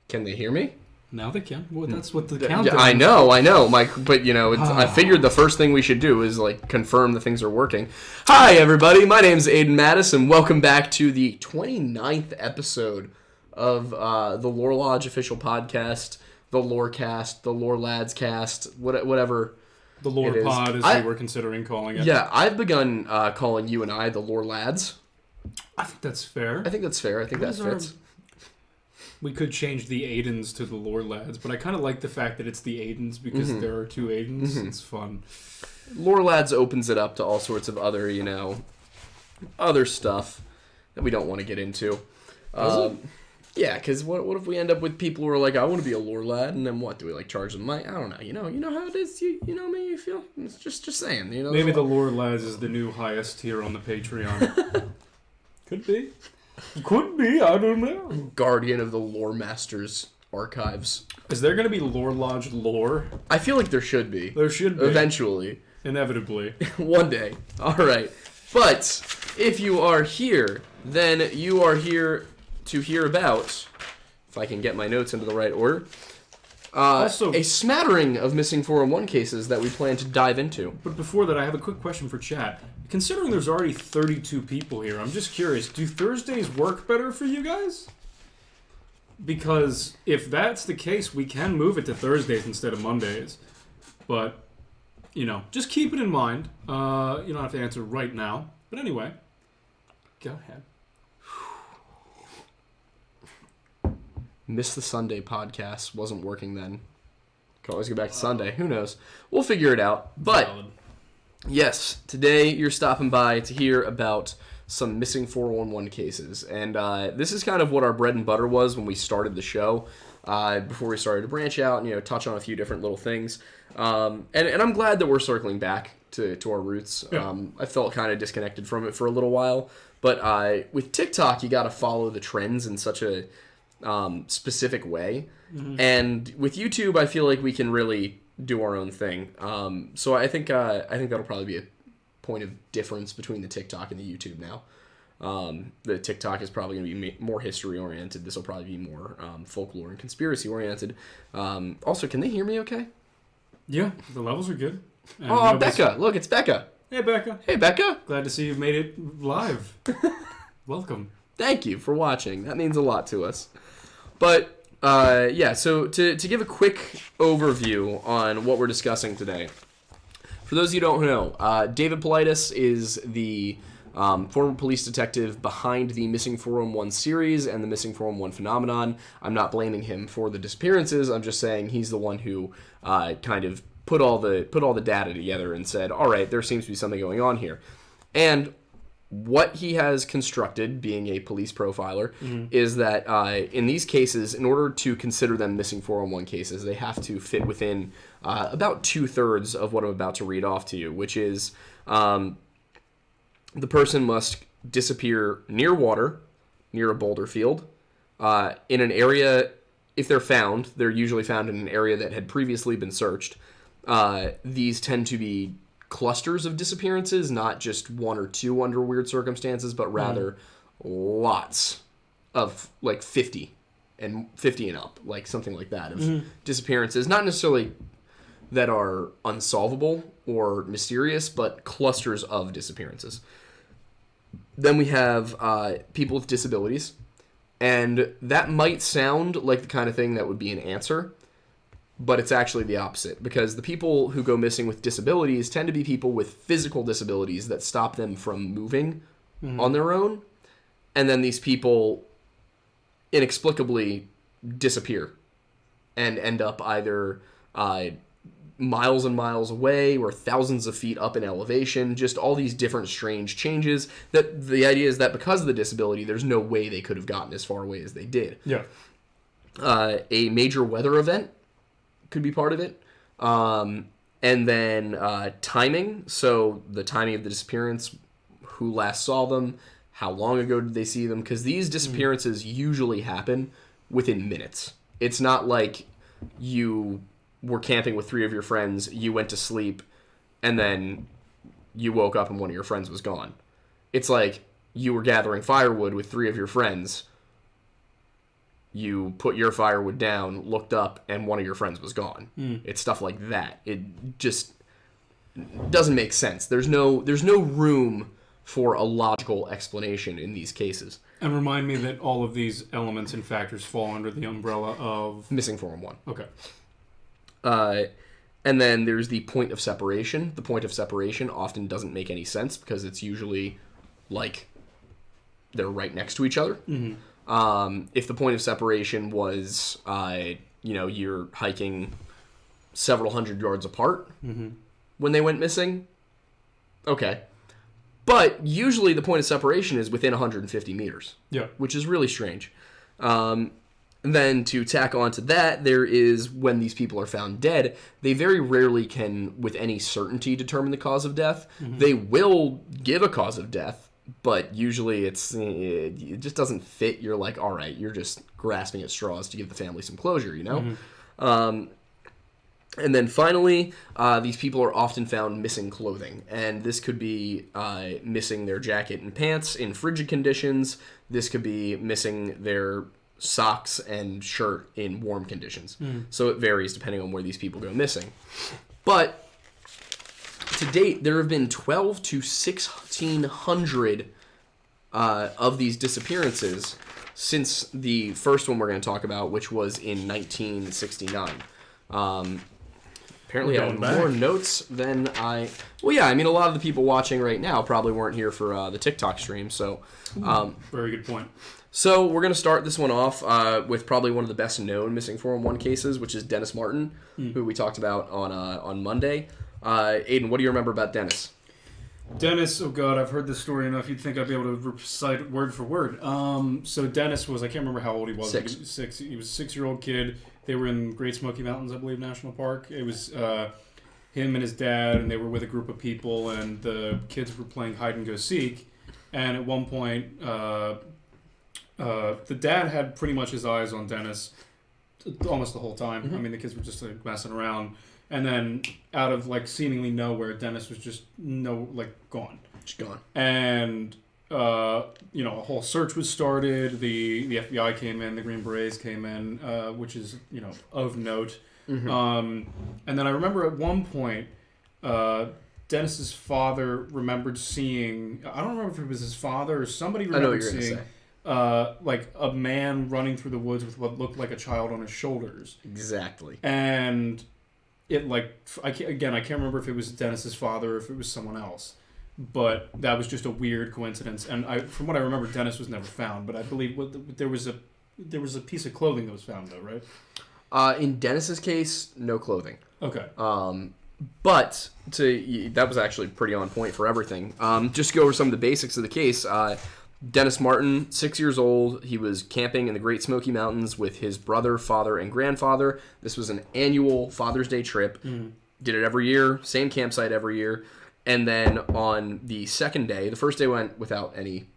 Can they hear me? Now they can. Well, that's what the countdown. I know, Mike. But I figured the first thing we should do is confirm that things are working. Hi, everybody. My name's Aiden Mattis, and welcome back to the 29th episode of the Lore Lodge official podcast, the Lorecast, the Lore Lads Cast, whatever. The Lore Pod, as we were considering calling it. Yeah, I've begun calling you and I the Lore Lads. I think that's fair. I think that fits. We could change the Aidens to the Lore Lads, but I kind of like the fact that it's the Aidens because there are two Aidens. It's fun. Lore Lads opens it up to all sorts of other, other stuff that we don't want to get into. Yeah, because what if we end up with people who are like, I want to be a Lore Lad, and then what? Do we charge them money? I don't know. You know how it is. You know me. You feel? It's just saying. Maybe the Lore Lads is the new highest tier on the Patreon. Could be. Could be, I don't know. Guardian of the Lore Masters archives. Is there going to be Lore Lodge lore? I feel like there should be. There should be. Eventually. Inevitably. One day. All right. But if you are here, then you are here to hear about, if I can get my notes into the right order, also, a smattering of missing 401 cases that we plan to dive into. But before that, I have a quick question for chat. Considering there's already 32 people here, I'm just curious, do Thursdays work better for you guys? Because if that's the case, we can move it to Thursdays instead of Mondays. But, just keep it in mind. You don't have to answer right now. But anyway, go ahead. Miss the Sunday podcast. Wasn't working then. Can always go back to Sunday. Who knows? We'll figure it out. But... Valid. Yes, today you're stopping by to hear about some missing 411 cases. And this is kind of what our bread and butter was when we started the show, before we started to branch out and touch on a few different little things. And I'm glad that we're circling back to our roots. Yeah. I felt kind of disconnected from it for a little while. But with TikTok, you got to follow the trends in such a specific way. Mm-hmm. And with YouTube, I feel like we can really do our own thing. So I think that'll probably be a point of difference between the TikTok and the YouTube now. The TikTok is probably going to be more history oriented. This will probably be more folklore and conspiracy oriented. Also, can they hear me okay? Yeah, the levels are good. And Becca! Look, it's Becca. Hey, Becca. Hey, Becca. Glad to see you've made it live. Welcome. Thank you for watching. That means a lot to us. But so to give a quick overview on what we're discussing today, for those of you who don't know, David Politis is the former police detective behind the Missing 411 series and the Missing 411 phenomenon. I'm not blaming him for the disappearances. I'm just saying he's the one who kind of put all the data together and said, all right, there seems to be something going on here. And what he has constructed, being a police profiler, is that in these cases, in order to consider them missing 411 cases, they have to fit within about 2/3 of what I'm about to read off to you, which is the person must disappear near water, near a boulder field, in an area. If they're found, they're usually found in an area that had previously been searched. These tend to be clusters of disappearances, not just one or two under weird circumstances, but rather lots of 50 and up, something like that, of disappearances. Not necessarily that are unsolvable or mysterious, but clusters of disappearances. Then we have people with disabilities, and that might sound like the kind of thing that would be an answer, but it's actually the opposite, because the people who go missing with disabilities tend to be people with physical disabilities that stop them from moving on their own, and then these people inexplicably disappear and end up either miles and miles away or thousands of feet up in elevation, just all these different strange changes. That the idea is that because of the disability, there's no way they could have gotten as far away as they did. Yeah. A major weather event could be part of it. And then timing. So the timing of the disappearance, who last saw them, how long ago did they see them? Because these disappearances usually happen within minutes. It's not like you were camping with 3 of your friends, you went to sleep, and then you woke up and one of your friends was gone. It's like you were gathering firewood with 3 of your friends, you put your firewood down, looked up, and one of your friends was gone. It's stuff like that. It just doesn't make sense. There's no room for a logical explanation in these cases. And remind me that all of these elements and factors fall under the umbrella of... Missing 411. Okay. And then there's the point of separation. The point of separation often doesn't make any sense because it's usually like they're right next to each other. If the point of separation was, you're hiking several hundred yards apart when they went missing, okay. But usually the point of separation is within 150 meters, which is really strange. And then to tack onto that, there is when these people are found dead, they very rarely can, with any certainty, determine the cause of death. They will give a cause of death, but usually it just doesn't fit. You're like, all right, you're just grasping at straws to give the family some closure, you know? And then finally, these people are often found missing clothing. And this could be missing their jacket and pants in frigid conditions. This could be missing their socks and shirt in warm conditions. So it varies depending on where these people go missing. But to date, there have been 12 to 1,600 of these disappearances since the first one we're going to talk about, which was in 1969. Apparently I have more notes than I... Well, yeah, I mean, a lot of the people watching right now probably weren't here for the TikTok stream, so... Very good point. So we're going to start this one off with probably one of the best known missing 411 cases, which is Dennis Martin, who we talked about on Monday. Aiden, what do you remember about Dennis? Dennis, oh God, I've heard this story enough. You'd think I'd be able to recite it word for word. So Dennis was, I can't remember how old he was. Six. He was a 6-year-old kid. They were in Great Smoky Mountains, I believe, National Park. It was him and his dad, and they were with a group of people, and the kids were playing hide and go seek. And at one point, the dad had pretty much his eyes on Dennis almost the whole time. I mean, the kids were just like messing around. And then out of like seemingly nowhere, Dennis was just gone. Just gone. And a whole search was started. The FBI came in, the Green Berets came in, which is of note. And then I remember at one point, Dennis's father remembered seeing. I don't remember if it was his father or somebody remembered seeing. Like a man running through the woods with what looked like a child on his shoulders. Exactly. And it I can't remember if it was Dennis's father or if it was someone else, but that was just a weird coincidence. And from what I remember, Dennis was never found, but I believe there was a piece of clothing that was found though, right? In Dennis's case, no clothing. Okay. But that was actually pretty on point for everything. Just to go over some of the basics of the case. Dennis Martin, 6 years old. He was camping in the Great Smoky Mountains with his brother, father, and grandfather. This was an annual Father's Day trip. Did it every year, same campsite every year. And then on the second day, the first day went without any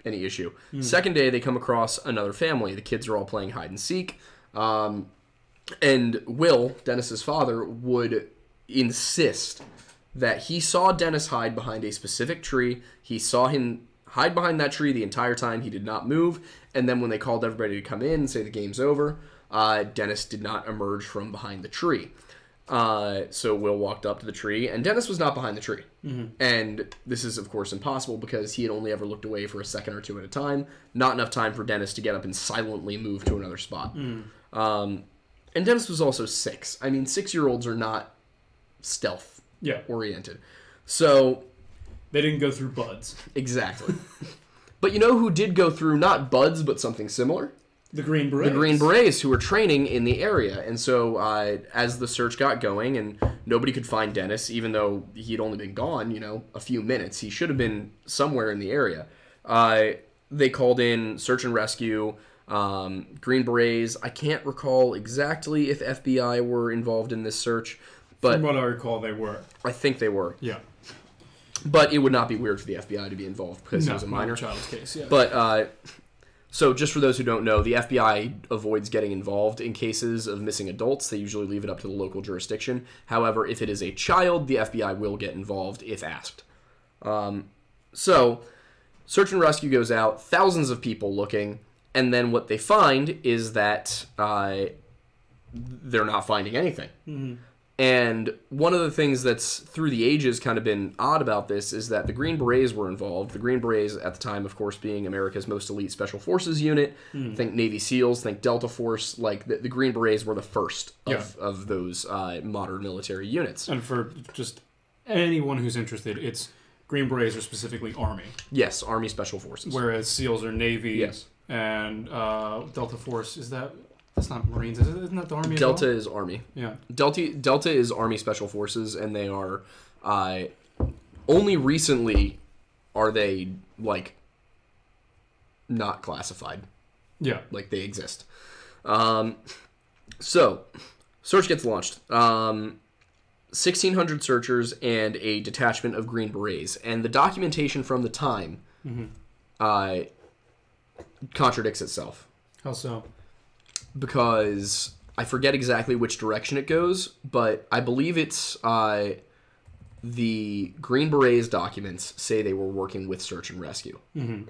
issue. Second day, they come across another family. The kids are all playing hide and seek. And Will, Dennis's father, would insist that he saw Dennis hide behind a specific tree. He saw him hide behind that tree the entire time. He did not move. And then when they called everybody to come in and say the game's over, Dennis did not emerge from behind the tree. So Will walked up to the tree, and Dennis was not behind the tree. And this is, of course, impossible because he had only ever looked away for a second or two at a time. Not enough time for Dennis to get up and silently move to another spot. And Dennis was also 6. I mean, 6-year-olds are not stealth oriented. So they didn't go through buds. Exactly. But you know who did go through not buds, but something similar? The Green Berets. The Green Berets, who were training in the area. And so as the search got going and nobody could find Dennis, even though he'd only been gone, a few minutes, he should have been somewhere in the area. They called in search and rescue, Green Berets. I can't recall exactly if FBI were involved in this search. But from what I recall, they were. I think they were. Yeah. But it would not be weird for the FBI to be involved because he was a minor. Child's case, yeah. But so just for those who don't know, the FBI avoids getting involved in cases of missing adults. They usually leave it up to the local jurisdiction. However, if it is a child, the FBI will get involved if asked. So search and rescue goes out. Thousands of people looking. And then what they find is that they're not finding anything. Mm-hmm. And one of the things that's through the ages kind of been odd about this is that the Green Berets were involved. The Green Berets at the time, of course, being America's most elite special forces unit. Think Navy SEALs, think Delta Force. Like the Green Berets were the first of those modern military units. And for just anyone who's interested, it's Green Berets are specifically Army. Yes, Army Special Forces. Whereas SEALs are Navy. Yes. And Delta Force, that's not Marines, is it? Isn't that the Army? Delta is Army. Yeah. Delta is Army Special Forces, and they are only recently are they like not classified. Yeah. Like they exist. So search gets launched. 1,600 searchers and a detachment of Green Berets, and the documentation from the time contradicts itself. How so? Because I forget exactly which direction it goes, but I believe it's the Green Berets documents say they were working with Search and Rescue. Mm-hmm.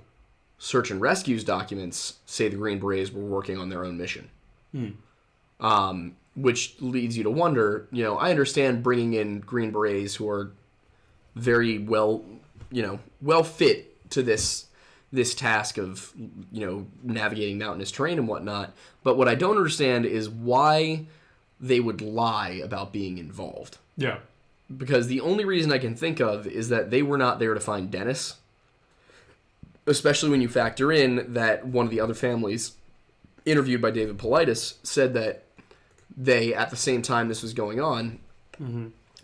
Search and Rescue's documents say the Green Berets were working on their own mission. Which leads you to wonder, I understand bringing in Green Berets who are very well fit to this task of, navigating mountainous terrain and whatnot. But what I don't understand is why they would lie about being involved. Yeah. Because the only reason I can think of is that they were not there to find Dennis. Especially when you factor in that one of the other families interviewed by David Paulides said that they, at the same time this was going on,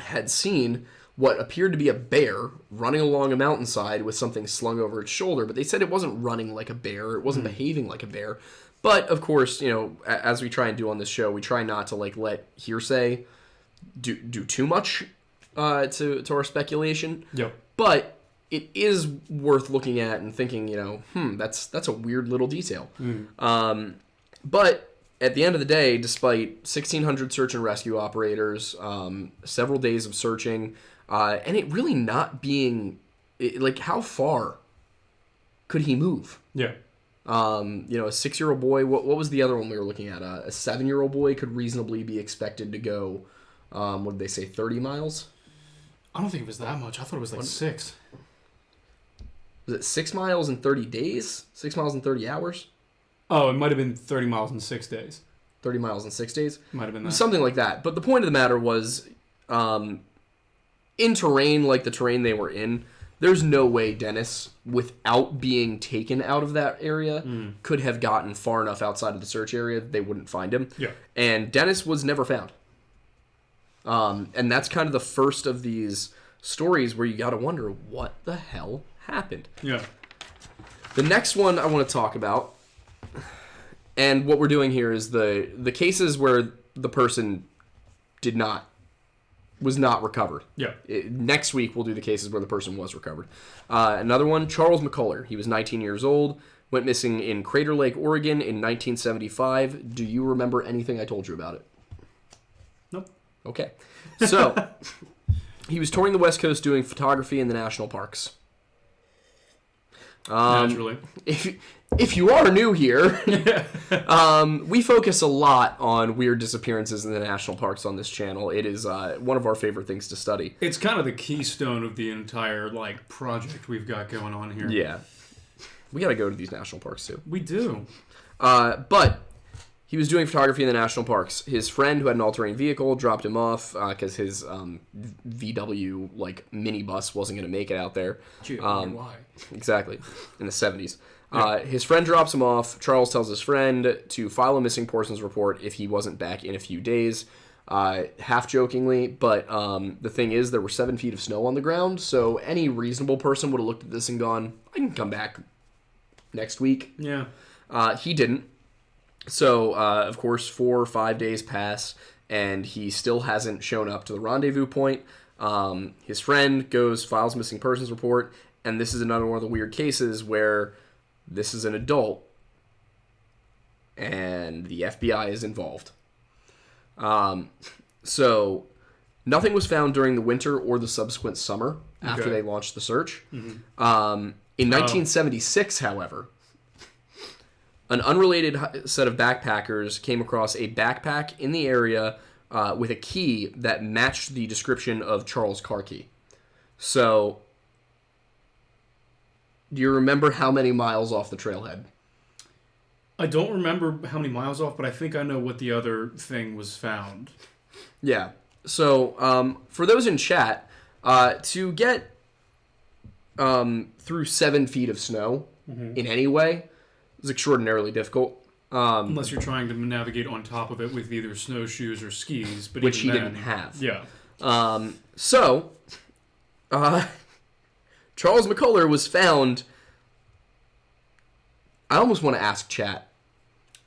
had seen what appeared to be a bear running along a mountainside with something slung over its shoulder. But they said it wasn't running like a bear. It wasn't behaving like a bear. But, of course, as we try and do on this show, we try not to let hearsay do too much to our speculation. Yep. But it is worth looking at and thinking, that's a weird little detail. But at the end of the day, despite 1,600 search and rescue operators, several days of searching, and it really not being, how far could he move? Yeah. A 6-year-old boy, what was the other one we were looking at? A 7-year-old boy could reasonably be expected to go, what did they say, 30 miles? I don't think it was that much. I thought it was 6. Was it 6 miles in 30 days? 6 miles in 30 hours? Oh, it might have been 30 miles in 6 days. 30 miles in 6 days? Might have been that. Something like that. But the point of the matter was, in terrain like the terrain they were in, there's no way Dennis, without being taken out of that area, could have gotten far enough outside of the search area that they wouldn't find him. Yeah. And Dennis was never found. And that's kind of the first of these stories where you got to wonder what the hell happened. Yeah. The next one I want to talk about, and what we're doing here is the cases where the person was not recovered. Yeah. Next week we'll do the cases where the person was recovered. Another one, Charles McCullar. He was 19 years old, went missing in Crater Lake, Oregon in 1975. Do you remember anything I told you about it? Nope. Okay. So, he was touring the West Coast doing photography in the national parks. Naturally. If you are new here, we focus a lot on weird disappearances in the national parks on this channel. It is one of our favorite things to study. It's kind of the keystone of the entire project we've got going on here. Yeah. We got to go to these national parks too. We do. But he was doing photography in the national parks. His friend, who had an all-terrain vehicle, dropped him off because his VW minibus wasn't going to make it out there. Gee, why? Exactly, in the 70s. Yeah. His friend drops him off. Charles tells his friend to file a missing persons report if he wasn't back in a few days. Half jokingly, but the thing is, there were 7 feet of snow on the ground, so any reasonable person would have looked at this and gone, I can come back next week. Yeah. He didn't. So, of course, 4 or 5 days pass, and he still hasn't shown up to the rendezvous point. His friend goes, files a missing persons report, and this is another one of the weird cases where this is an adult, and the FBI is involved. So, nothing was found during the winter or the subsequent summer after they launched the search. Mm-hmm. In 1976, however, an unrelated set of backpackers came across a backpack in the area with a key that matched the description of Charles' car key. So, do you remember how many miles off the trailhead? I don't remember how many miles off, but I think I know what the other thing was found. Yeah. So, for those in chat, to get through 7 feet of snow in any way is extraordinarily difficult. Unless you're trying to navigate on top of it with either snowshoes or skis, but which he then, didn't have. Yeah. So, Charles McCullar was found. I almost want to ask chat.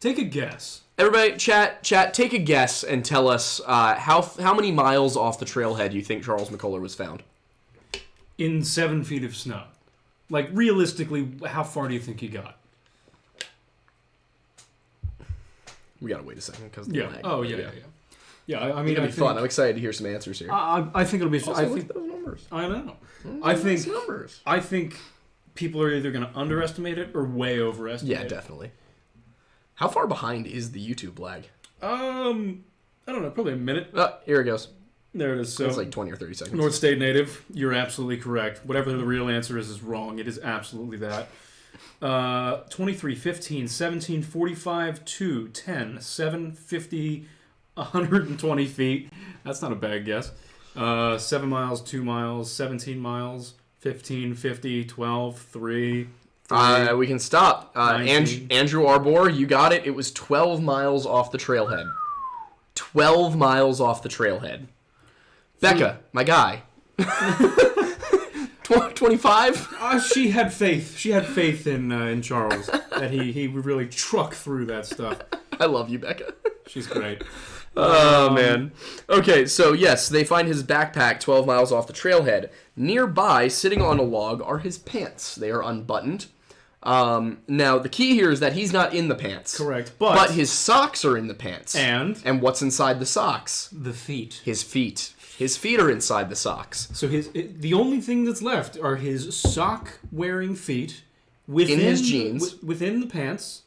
Take a guess. Everybody, chat, take a guess and tell us how many miles off the trailhead you think Charles McCullar was found. In 7 feet of snow. Like, realistically, how far do you think he got? We gotta wait a second because yeah. lag. Oh yeah. Yeah. I mean, it'll be fun. I'm excited to hear some answers here. I think it'll be. Also, look at those numbers. I know. Those numbers. I think people are either going to underestimate it or way overestimate it. Yeah, definitely. How far behind is the YouTube lag? I don't know. Probably a minute. Here it goes. There it is. So it's like 20 or 30 seconds. North State native. You're absolutely correct. Whatever the real answer is wrong. It is absolutely that. 23, 15, 17, 45, 2, 10, 7, 50, 120 feet. That's not a bad guess. 7 miles, 2 miles, 17 miles, 15, 50, 12, 3. We can stop. Andrew Arbor, you got it. It was 12 miles off the trailhead. 12 miles off the trailhead. Becca, my guy. 25? She had faith. She had faith in Charles that he would really truck through that stuff. I love you, Becca. She's great. Oh, man. Okay, so yes, they find his backpack 12 miles off the trailhead. Nearby, sitting on a log, are his pants. They are unbuttoned. Now, the key here is that he's not in the pants. Correct. But his socks are in the pants. And what's inside the socks? The feet. His feet. His feet are inside the socks. So the only thing that's left are his sock-wearing feet within his jeans, within the pants,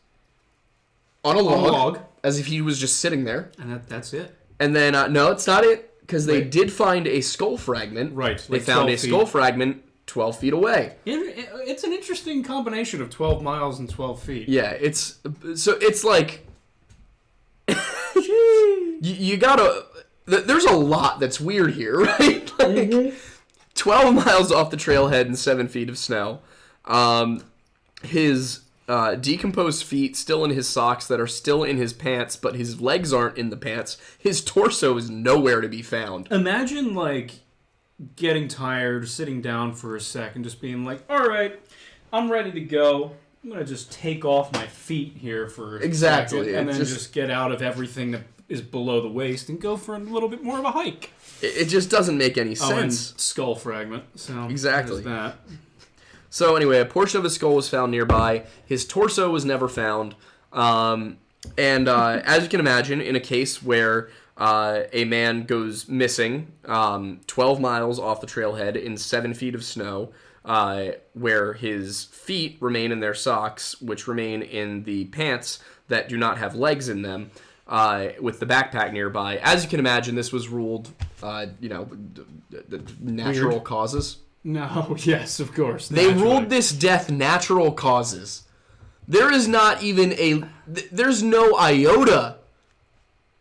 on a log, as if he was just sitting there. And that's it. And then no, it's not it, because they did find a skull fragment. Right. They found a skull fragment 12 feet away. It's an interesting combination of 12 miles and 12 feet. Yeah, it's like you gotta. There's a lot that's weird here, right? Like, 12 miles off the trailhead and 7 feet of snow. His decomposed feet still in his socks that are still in his pants, but his legs aren't in the pants. His torso is nowhere to be found. Imagine, like, getting tired, sitting down for a second, just being like, all right, I'm ready to go. I'm going to just take off my feet here for a second, and then just get out of everything that is below the waist and go for a little bit more of a hike. It just doesn't make any sense. And skull fragment. So exactly. That. So anyway, a portion of his skull was found nearby. His torso was never found. And as you can imagine, in a case where a man goes missing 12 miles off the trailhead in 7 feet of snow, where his feet remain in their socks, which remain in the pants that do not have legs in them, with the backpack nearby. As you can imagine, this was ruled, natural Weird. causes. No, yes, of course. They ruled this death natural causes. There is not even there's no iota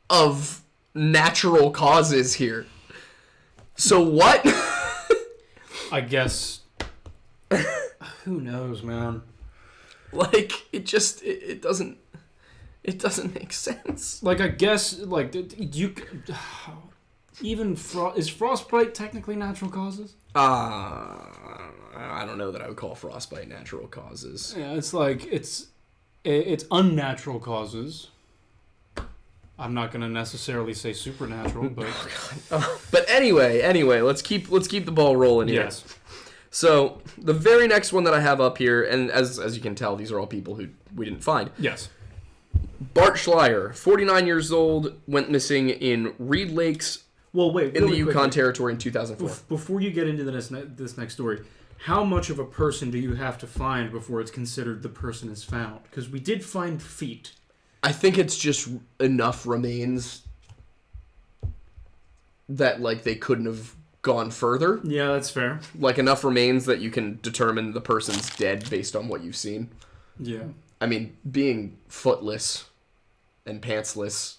of natural causes here. So what? I guess. Who knows, man? Like, it doesn't make sense. Like, I guess, like, is frostbite technically natural causes? I don't know that I would call frostbite natural causes. Yeah, it's like, it's unnatural causes. I'm not going to necessarily say supernatural, but... But anyway, let's keep the ball rolling here. Yes. So, the very next one that I have up here, and as you can tell, these are all people who we didn't find. Yes. Bart Schleyer, 49 years old, went missing in Reed Lakes in the Yukon Territory in 2004. Before you get into this next story, how much of a person do you have to find before it's considered the person is found? Because we did find feet. I think it's just enough remains that, like, they couldn't have gone further. Yeah, that's fair. Like, enough remains that you can determine the person's dead based on what you've seen. Yeah. I mean, being footless and pantsless...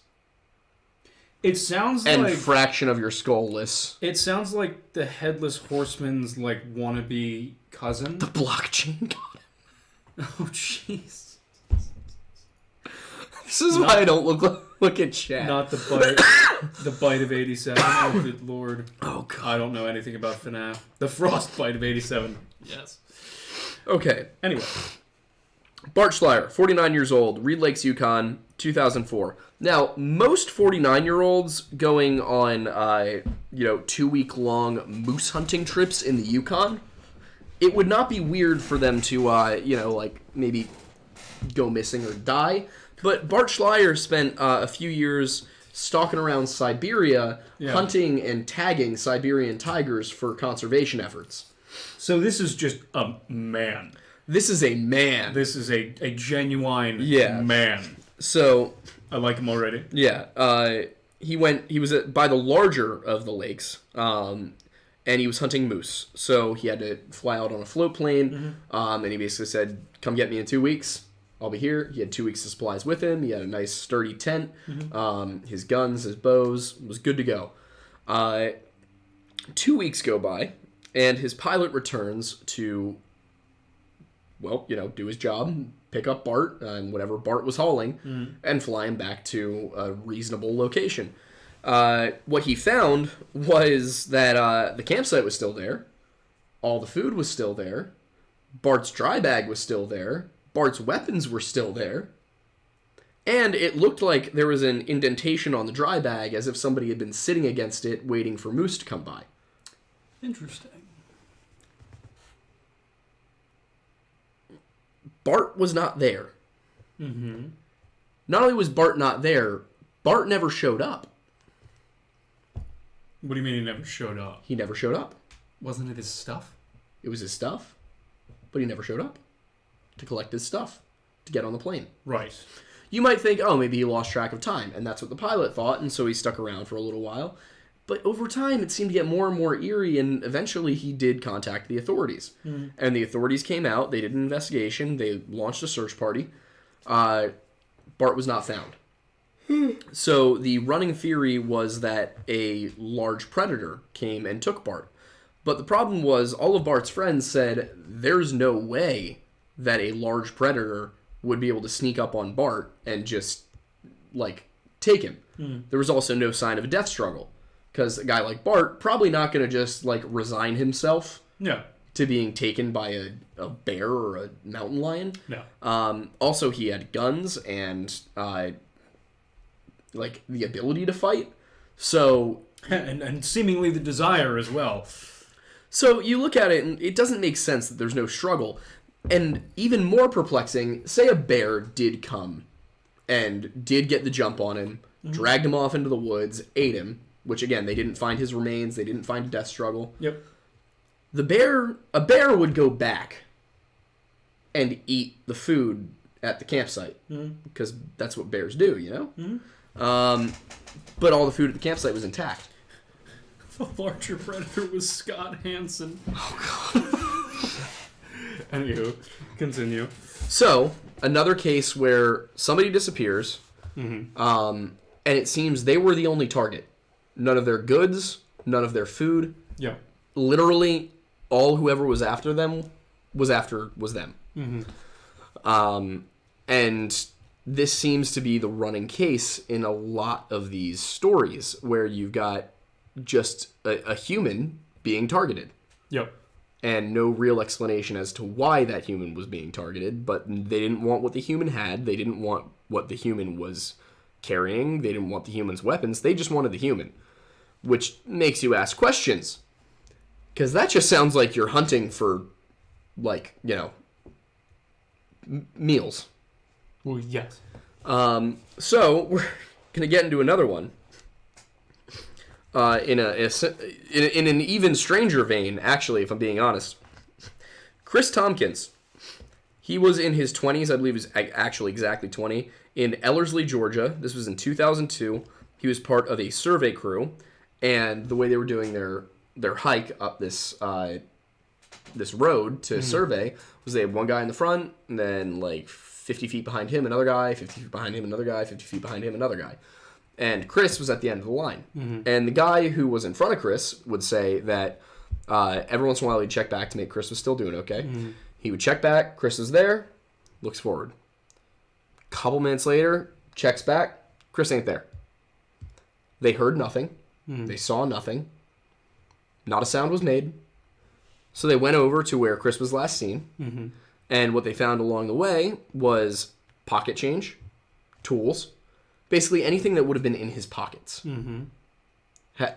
It sounds and like... fraction of your skull-less. It sounds like the Headless Horseman's, like, wannabe cousin. The blockchain got him. Oh, jeez. This is why I don't look at chat. Not the bite. The bite of 87. Oh, good lord. Oh, God. I don't know anything about FNAF. The frostbite of 87. Yes. Okay. Anyway. Bart Schleyer, 49 years old, Reed Lakes, Yukon, 2004. Now, most 49-year-olds going on, 2-week-long moose hunting trips in the Yukon, it would not be weird for them to, maybe go missing or die. But Bart Schleyer spent a few years stalking around Siberia, hunting and tagging Siberian tigers for conservation efforts. So this is just a man. This is a man. This is a genuine man. So... I like him already. Yeah. He was by the larger of the lakes, and he was hunting moose. So he had to fly out on a float plane, and he basically said, come get me in 2 weeks. I'll be here. He had 2 weeks of supplies with him. He had a nice sturdy tent, his guns, his bows, was good to go. 2 weeks go by, and his pilot returns to, do his job, pick up Bart and whatever Bart was hauling, and fly him back to a reasonable location. What he found was that the campsite was still there, all the food was still there, Bart's dry bag was still there, Bart's weapons were still there, and it looked like there was an indentation on the dry bag as if somebody had been sitting against it waiting for moose to come by. Interesting. Bart was not there. Mm-hmm. Not only was Bart not there, Bart never showed up. What do you mean he never showed up? He never showed up. Wasn't it his stuff? It was his stuff, but he never showed up to collect his stuff, to get on the plane. Right. You might think, oh, maybe he lost track of time, and that's what the pilot thought, and so he stuck around for a little while. But over time, it seemed to get more and more eerie, and eventually he did contact the authorities. And the authorities came out, they did an investigation, they launched a search party. Bart was not found. So the running theory was that a large predator came and took Bart. But the problem was, all of Bart's friends said, there's no way that a large predator would be able to sneak up on Bart and just, take him. There was also no sign of a death struggle. Because a guy like Bart probably not going to just, resign himself to being taken by a bear or a mountain lion. No. Also, he had guns and, the ability to fight. So... and seemingly the desire as well. So you look at it, and it doesn't make sense that there's no struggle. And even more perplexing, say a bear did come and did get the jump on him, dragged him off into the woods, ate him, which, again, they didn't find his remains, they didn't find a death struggle. Yep. A bear would go back and eat the food at the campsite, because that's what bears do, you know? But all the food at the campsite was intact. The larger predator was Scott Hansen. Oh, God. Anywho, continue. So, another case where somebody disappears, and it seems they were the only target. None of their goods, none of their food. Yeah. Literally, all whoever was after them was them. And this seems to be the running case in a lot of these stories, where you've got just a human being targeted. Yep. And no real explanation as to why that human was being targeted, but they didn't want what the human had. They didn't want what the human was carrying. They didn't want the human's weapons. They just wanted the human, which makes you ask questions. Because that just sounds like you're hunting for, meals. Well, yes. So, we're going to get into another one. In an even stranger vein, actually, if I'm being honest. Chris Tompkins. He was in his 20s, I believe he was actually exactly 20, in Ellerslie, Georgia. This was in 2002. He was part of a survey crew, and the way they were doing their hike up this road to survey was they had one guy in the front, and then like 50 feet behind him, another guy, 50 feet behind him, another guy, 50 feet behind him, another guy. And Chris was at the end of the line. And the guy who was in front of Chris would say that every once in a while he'd check back to make Chris was still doing okay. He would check back, Chris is there, looks forward. Couple minutes later, checks back, Chris ain't there. They heard nothing. They saw nothing. Not a sound was made. So they went over to where Chris was last seen. And what they found along the way was pocket change, tools, basically anything that would have been in his pockets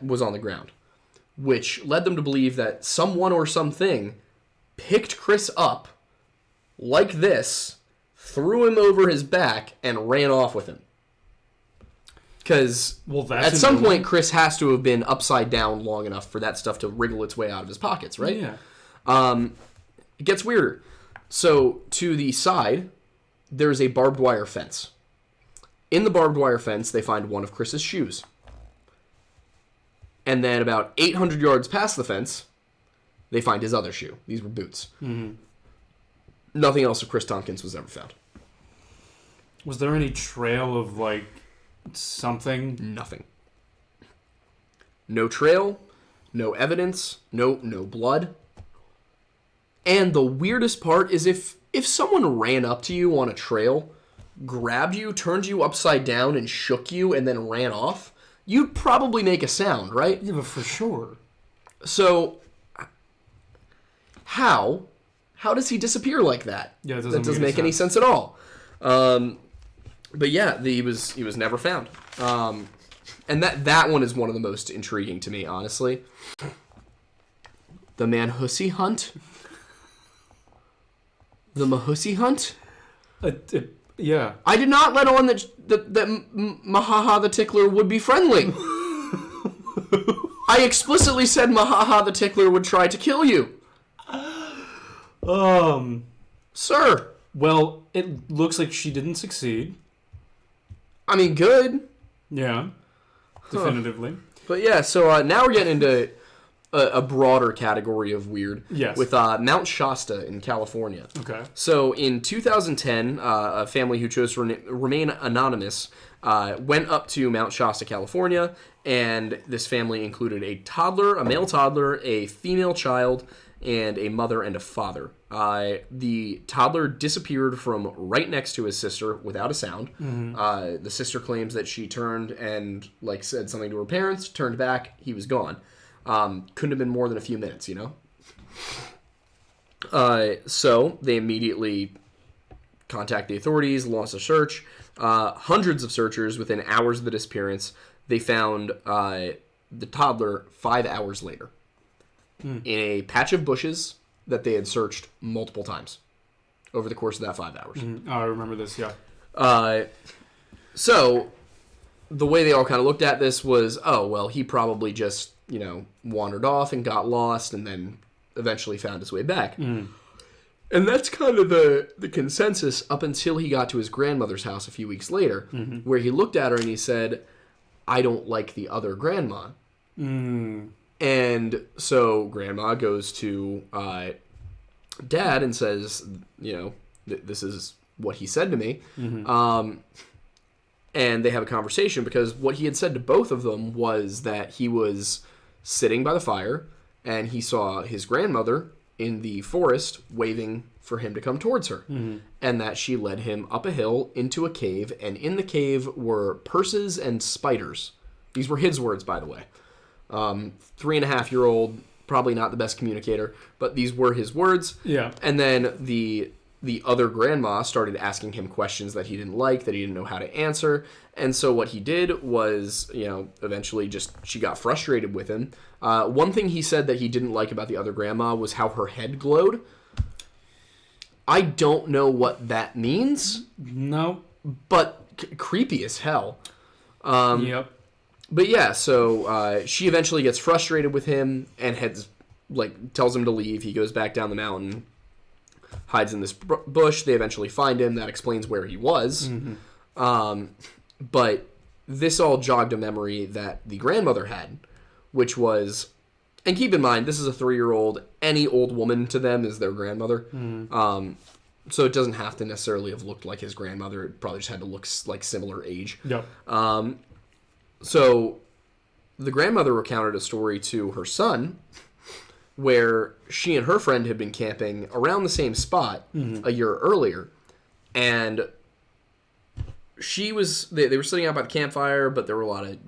was on the ground, which led them to believe that someone or something picked Chris up like this, threw him over his back, and ran off with him. Because at some point, Chris has to have been upside down long enough for that stuff to wriggle its way out of his pockets, right? Yeah. It gets weirder. So to the side, there's a barbed wire fence. In the barbed wire fence, they find one of Chris's shoes. And then about 800 yards past the fence, they find his other shoe. These were boots. Nothing else of Chris Tompkins was ever found. Was there any trail of, like, something? Nothing. No trail, no evidence, no blood. And the weirdest part is if someone ran up to you on a trail, grabbed you, turned you upside down, and shook you, and then ran off, you'd probably make a sound, right? Yeah, but for sure. So, how does he disappear like that? Yeah, that doesn't make any sense at all. But yeah, he was never found. And that one is one of the most intriguing to me, honestly. The Manhussy hunt. The Mahussy hunt. Yeah. I did not let on that Mahaha the Tickler would be friendly. I explicitly said Mahaha the Tickler would try to kill you. Sir. Well, it looks like she didn't succeed. I mean, good. Yeah. Definitively. But yeah, so now we're getting into a broader category of weird. Yes. With Mount Shasta in California. Okay. So in 2010, a family who chose to remain anonymous went up to Mount Shasta, California, and this family included a toddler, a male toddler, a female child, and a mother and a father. The toddler disappeared from right next to his sister without a sound. The sister claims that she turned and said something to her parents, turned back, he was gone. Couldn't have been more than a few minutes, you know? So they immediately contact the authorities, launch a search. Hundreds of searchers within hours of the disappearance. They found the toddler 5 hours later in a patch of bushes that they had searched multiple times over the course of that 5 hours. Oh, I remember this, yeah. So the way they all kind of looked at this was, oh, well, he probably just, wandered off and got lost and then eventually found his way back. And that's kind of the consensus up until he got to his grandmother's house a few weeks later, where he looked at her and he said, I don't like the other grandma. And so grandma goes to dad and says, this is what he said to me. And they have a conversation because what he had said to both of them was that he was sitting by the fire and he saw his grandmother in the forest waving for him to come towards her. And that she led him up a hill into a cave, and in the cave were purses and spiders. These were his words, by the way. 3.5-year-old, probably not the best communicator, but these were his words. Yeah. And then the other grandma started asking him questions that he didn't like, that he didn't know how to answer. And so what he did was, eventually she got frustrated with him. One thing he said that he didn't like about the other grandma was how her head glowed. I don't know what that means. No. But creepy as hell. Yep. But yeah, so she eventually gets frustrated with him and tells him to leave. He goes back down the mountain, hides in this bush. They eventually find him. That explains where he was. But this all jogged a memory that the grandmother had, which was, and keep in mind, this is a 3-year-old. Any old woman to them is their grandmother. So it doesn't have to necessarily have looked like his grandmother. It probably just had to look like similar age. Yep. So the grandmother recounted a story to her son where she and her friend had been camping around the same spot a year earlier. And they were sitting out by the campfire, but there were a lot of,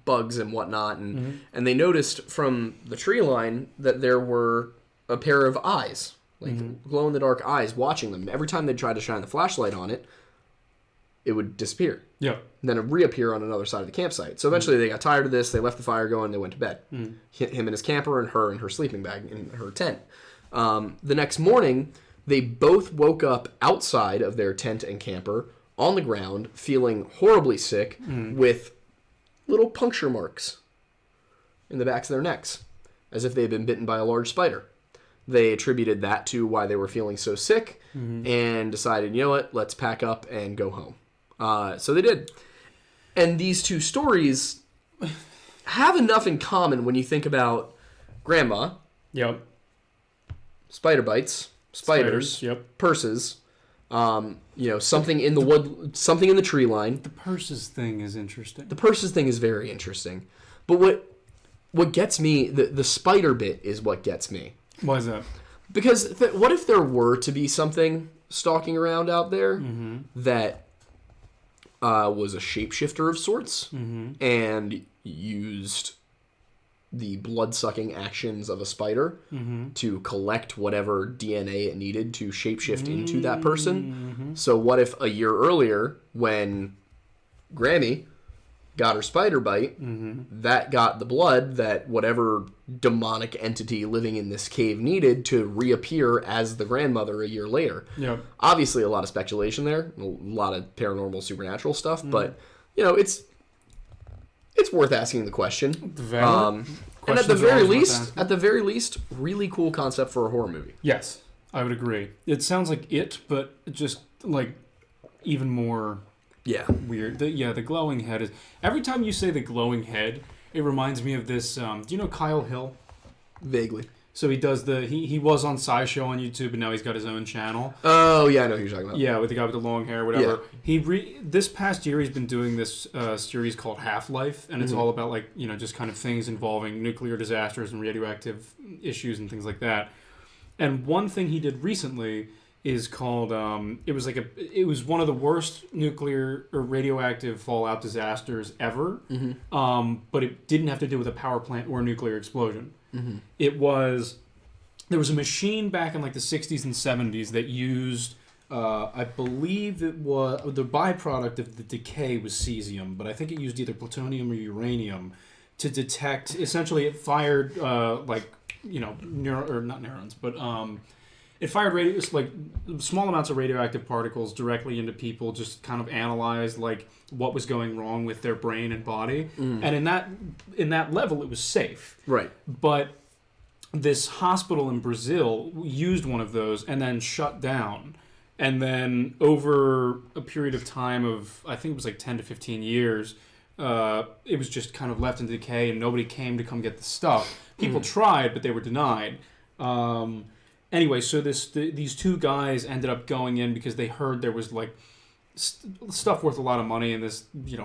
bugs and whatnot. And they noticed from the tree line that there were a pair of eyes, like glow-in-the-dark eyes watching them. Every time they tried to shine the flashlight on it, it would disappear. Yeah. And then it would reappear on another side of the campsite. So eventually they got tired of this. They left the fire going. They went to bed. Him in his camper and her in her sleeping bag in her tent. The next morning, they both woke up outside of their tent and camper on the ground, feeling horribly sick with little puncture marks in the backs of their necks, as if they had been bitten by a large spider. They attributed that to why they were feeling so sick and decided, you know what, let's pack up and go home. So they did. And these two stories have enough in common when you think about grandma, Yep. spider bites, spiders, Yep. purses, something in the wood, something in the tree line. The purses thing is interesting. The purses thing is very interesting. But what gets me, the spider bit is what gets me. Why is that? Because what if there were to be something stalking around out there that was a shapeshifter of sorts and used the blood-sucking actions of a spider to collect whatever DNA it needed to shapeshift into that person? So what if a year earlier, when Grammy got her spider bite, that got the blood that whatever demonic entity living in this cave needed to reappear as the grandmother a year later. Yep. Obviously, a lot of speculation there, a lot of paranormal, supernatural stuff, but it's worth asking the question. And at the very least, really cool concept for a horror movie. Yes, I would agree. It sounds like it, but just like even more. Yeah. Weird. The glowing head is... Every time you say the glowing head, it reminds me of this... do you know Kyle Hill? Vaguely. So he does he was on SciShow on YouTube, and now he's got his own channel. Oh, yeah, I know who you're talking about. Yeah, with the guy with the long hair, whatever. Yeah. This past year, he's been doing this series called Half-Life, and it's all about, like, just kind of things involving nuclear disasters and radioactive issues and things like that. And one thing he did recently is called it was one of the worst nuclear or radioactive fallout disasters ever, but it didn't have to do with a power plant or a nuclear explosion. There was a machine back in like the 60s and 70s that used I believe it was the byproduct of the decay was cesium, but I think it used either plutonium or uranium to detect. Essentially, it fired not neurons, but it fired small amounts of radioactive particles directly into people, just kind of analyzed like what was going wrong with their brain and body. And in that level, it was safe. Right. But this hospital in Brazil used one of those and then shut down. And then over a period of time of, I think it was like 10 to 15 years, it was just kind of left in decay and nobody came to come get the stuff. People tried, but they were denied. Anyway, so these two guys ended up going in because they heard there was like stuff worth a lot of money in this,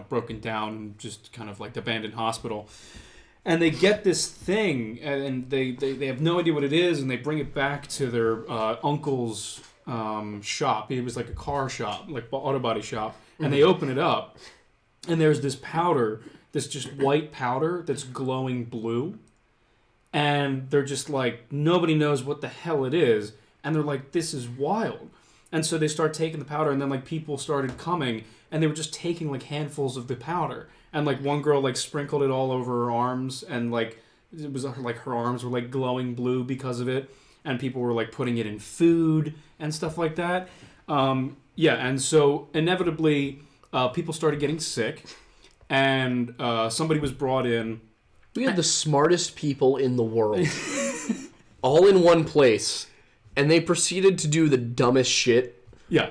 broken down and just kind of like abandoned hospital. And they get this thing and they have no idea what it is, and they bring it back to their uncle's shop. It was like a car shop, like auto body shop. And they open it up and there's this powder, this just white powder that's glowing blue. And they're just like, nobody knows what the hell it is. And they're like, this is wild. And so they start taking the powder, and then like people started coming, and they were just taking like handfuls of the powder. And like one girl like sprinkled it all over her arms, and like it was like her arms were like glowing blue because of it. And people were like putting it in food and stuff like that. And so inevitably people started getting sick, and somebody was brought in. We had the smartest people in the world all in one place and they proceeded to do the dumbest shit. Yeah.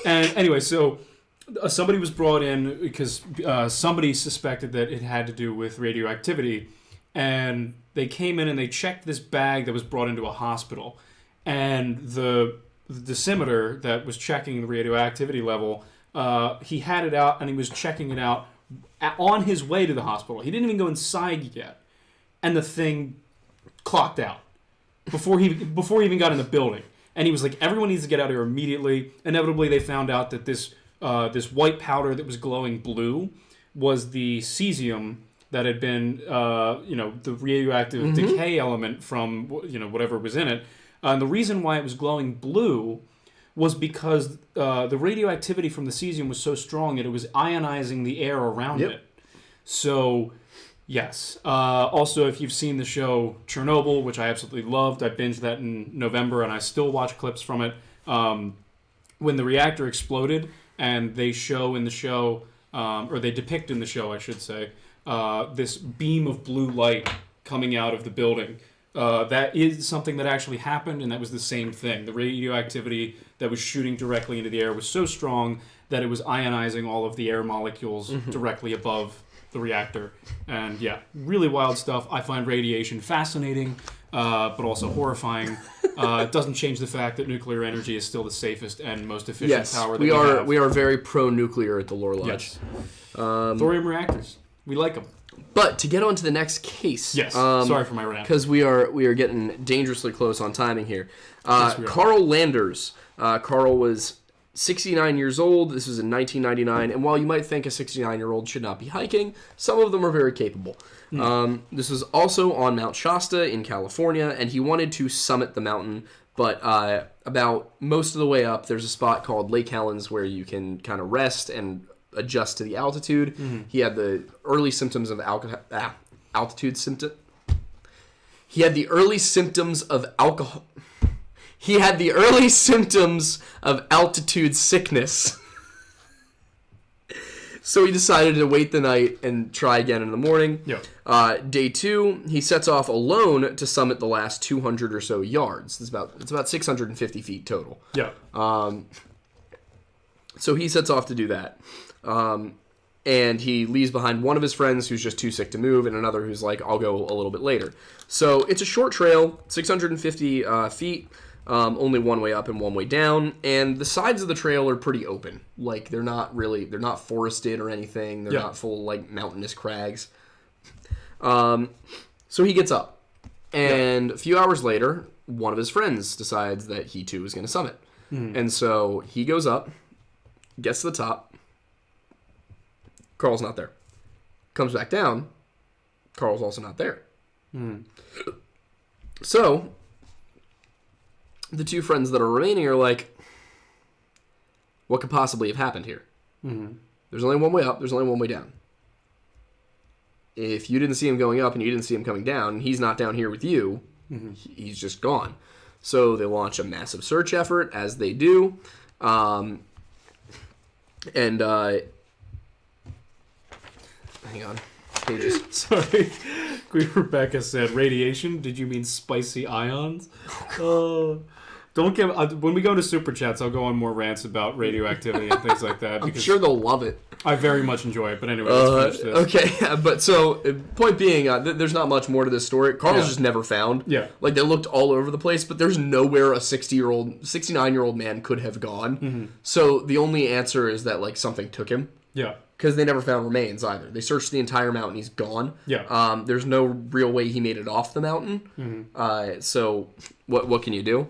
And anyway, so somebody was brought in because somebody suspected that it had to do with radioactivity, and they came in and they checked this bag that was brought into a hospital, and the dosimeter that was checking the radioactivity level, he had it out and he was checking it out on his way to the hospital. He didn't even go inside yet, and the thing clocked out before he even got in the building. And he was like, everyone needs to get out of here immediately. Inevitably, they found out that this white powder that was glowing blue was the cesium that had been, the radioactive decay element from, whatever was in it. And the reason why it was glowing blue was because the radioactivity from the cesium was so strong that it was ionizing the air around it. So, yes. Also, if you've seen the show Chernobyl, which I absolutely loved, I binged that in November, and I still watch clips from it. When the reactor exploded, and they show in the show, or they depict in the show, I should say, this beam of blue light coming out of the building. That is something that actually happened, and that was the same thing. The radioactivity that was shooting directly into the air was so strong that it was ionizing all of the air molecules directly above the reactor. And yeah, really wild stuff. I find radiation fascinating, but also horrifying. It doesn't change the fact that nuclear energy is still the safest and most efficient power that we have. We are very pro-nuclear at the Lore Lodge. Yes. Thorium reactors. We like them. But to get on to the next case. Yes. Sorry for my rant. Because we are getting dangerously close on timing here. Carl Landers. Carl was 69 years old. This was in 1999. And while you might think a 69-year-old should not be hiking, some of them are very capable. This was also on Mount Shasta in California, and he wanted to summit the mountain. But about most of the way up, there's a spot called Lake Helens where you can kind of rest and adjust to the altitude. He had the early symptoms of altitude symptom. He had the early symptoms of alcohol. He had the early symptoms of altitude sickness. So he decided to wait the night and try again in the morning. Day 2, he sets off alone to summit the last 200 or so yards. It's about 650 feet total. So he sets off to do that. And he leaves behind one of his friends who's just too sick to move, and another who's like, I'll go a little bit later. So it's a short trail, 650 feet, only one way up and one way down, and the sides of the trail are pretty open. Like, they're not forested or anything. They're not full, like, mountainous crags. So he gets up, and a few hours later, one of his friends decides that he too is going to summit. And so he goes up, gets to the top. Carl's not there. Comes back down. Carl's also not there. So the two friends that are remaining are like, what could possibly have happened here? There's only one way up. There's only one way down. If you didn't see him going up and you didn't see him coming down, and he's not down here with you, he's just gone. So they launch a massive search effort, as they do. Hang on. Pages. Sorry. Rebecca said, radiation? Did you mean spicy ions? Don't give... when we go to Super Chats, I'll go on more rants about radioactivity and things like that. I'm sure they'll love it. I very much enjoy it. But anyway, let's finish this. Okay, but so, point being, there's not much more to this story. Carl's just never found. Like, they looked all over the place, but there's nowhere a 69-year-old man could have gone. So the only answer is that, like, something took him. Because they never found remains either. They searched the entire mountain. He's gone. There's no real way he made it off the mountain. So what can you do?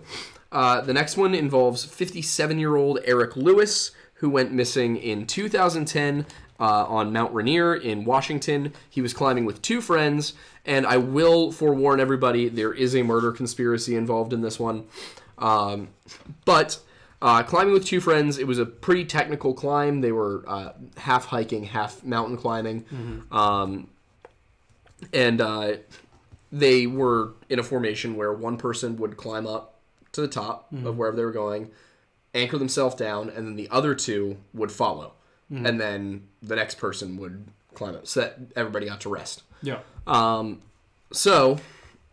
The next one involves 57-year-old Eric Lewis, who went missing in 2010 on Mount Rainier in Washington. He was climbing with two friends, and I will forewarn everybody, there is a murder conspiracy involved in this one. But climbing with two friends, it was a pretty technical climb. They were half hiking, half mountain climbing. And they were in a formation where one person would climb up to the top of wherever they were going, anchor themselves down, and then the other two would follow. And then the next person would climb up, so that everybody got to rest. So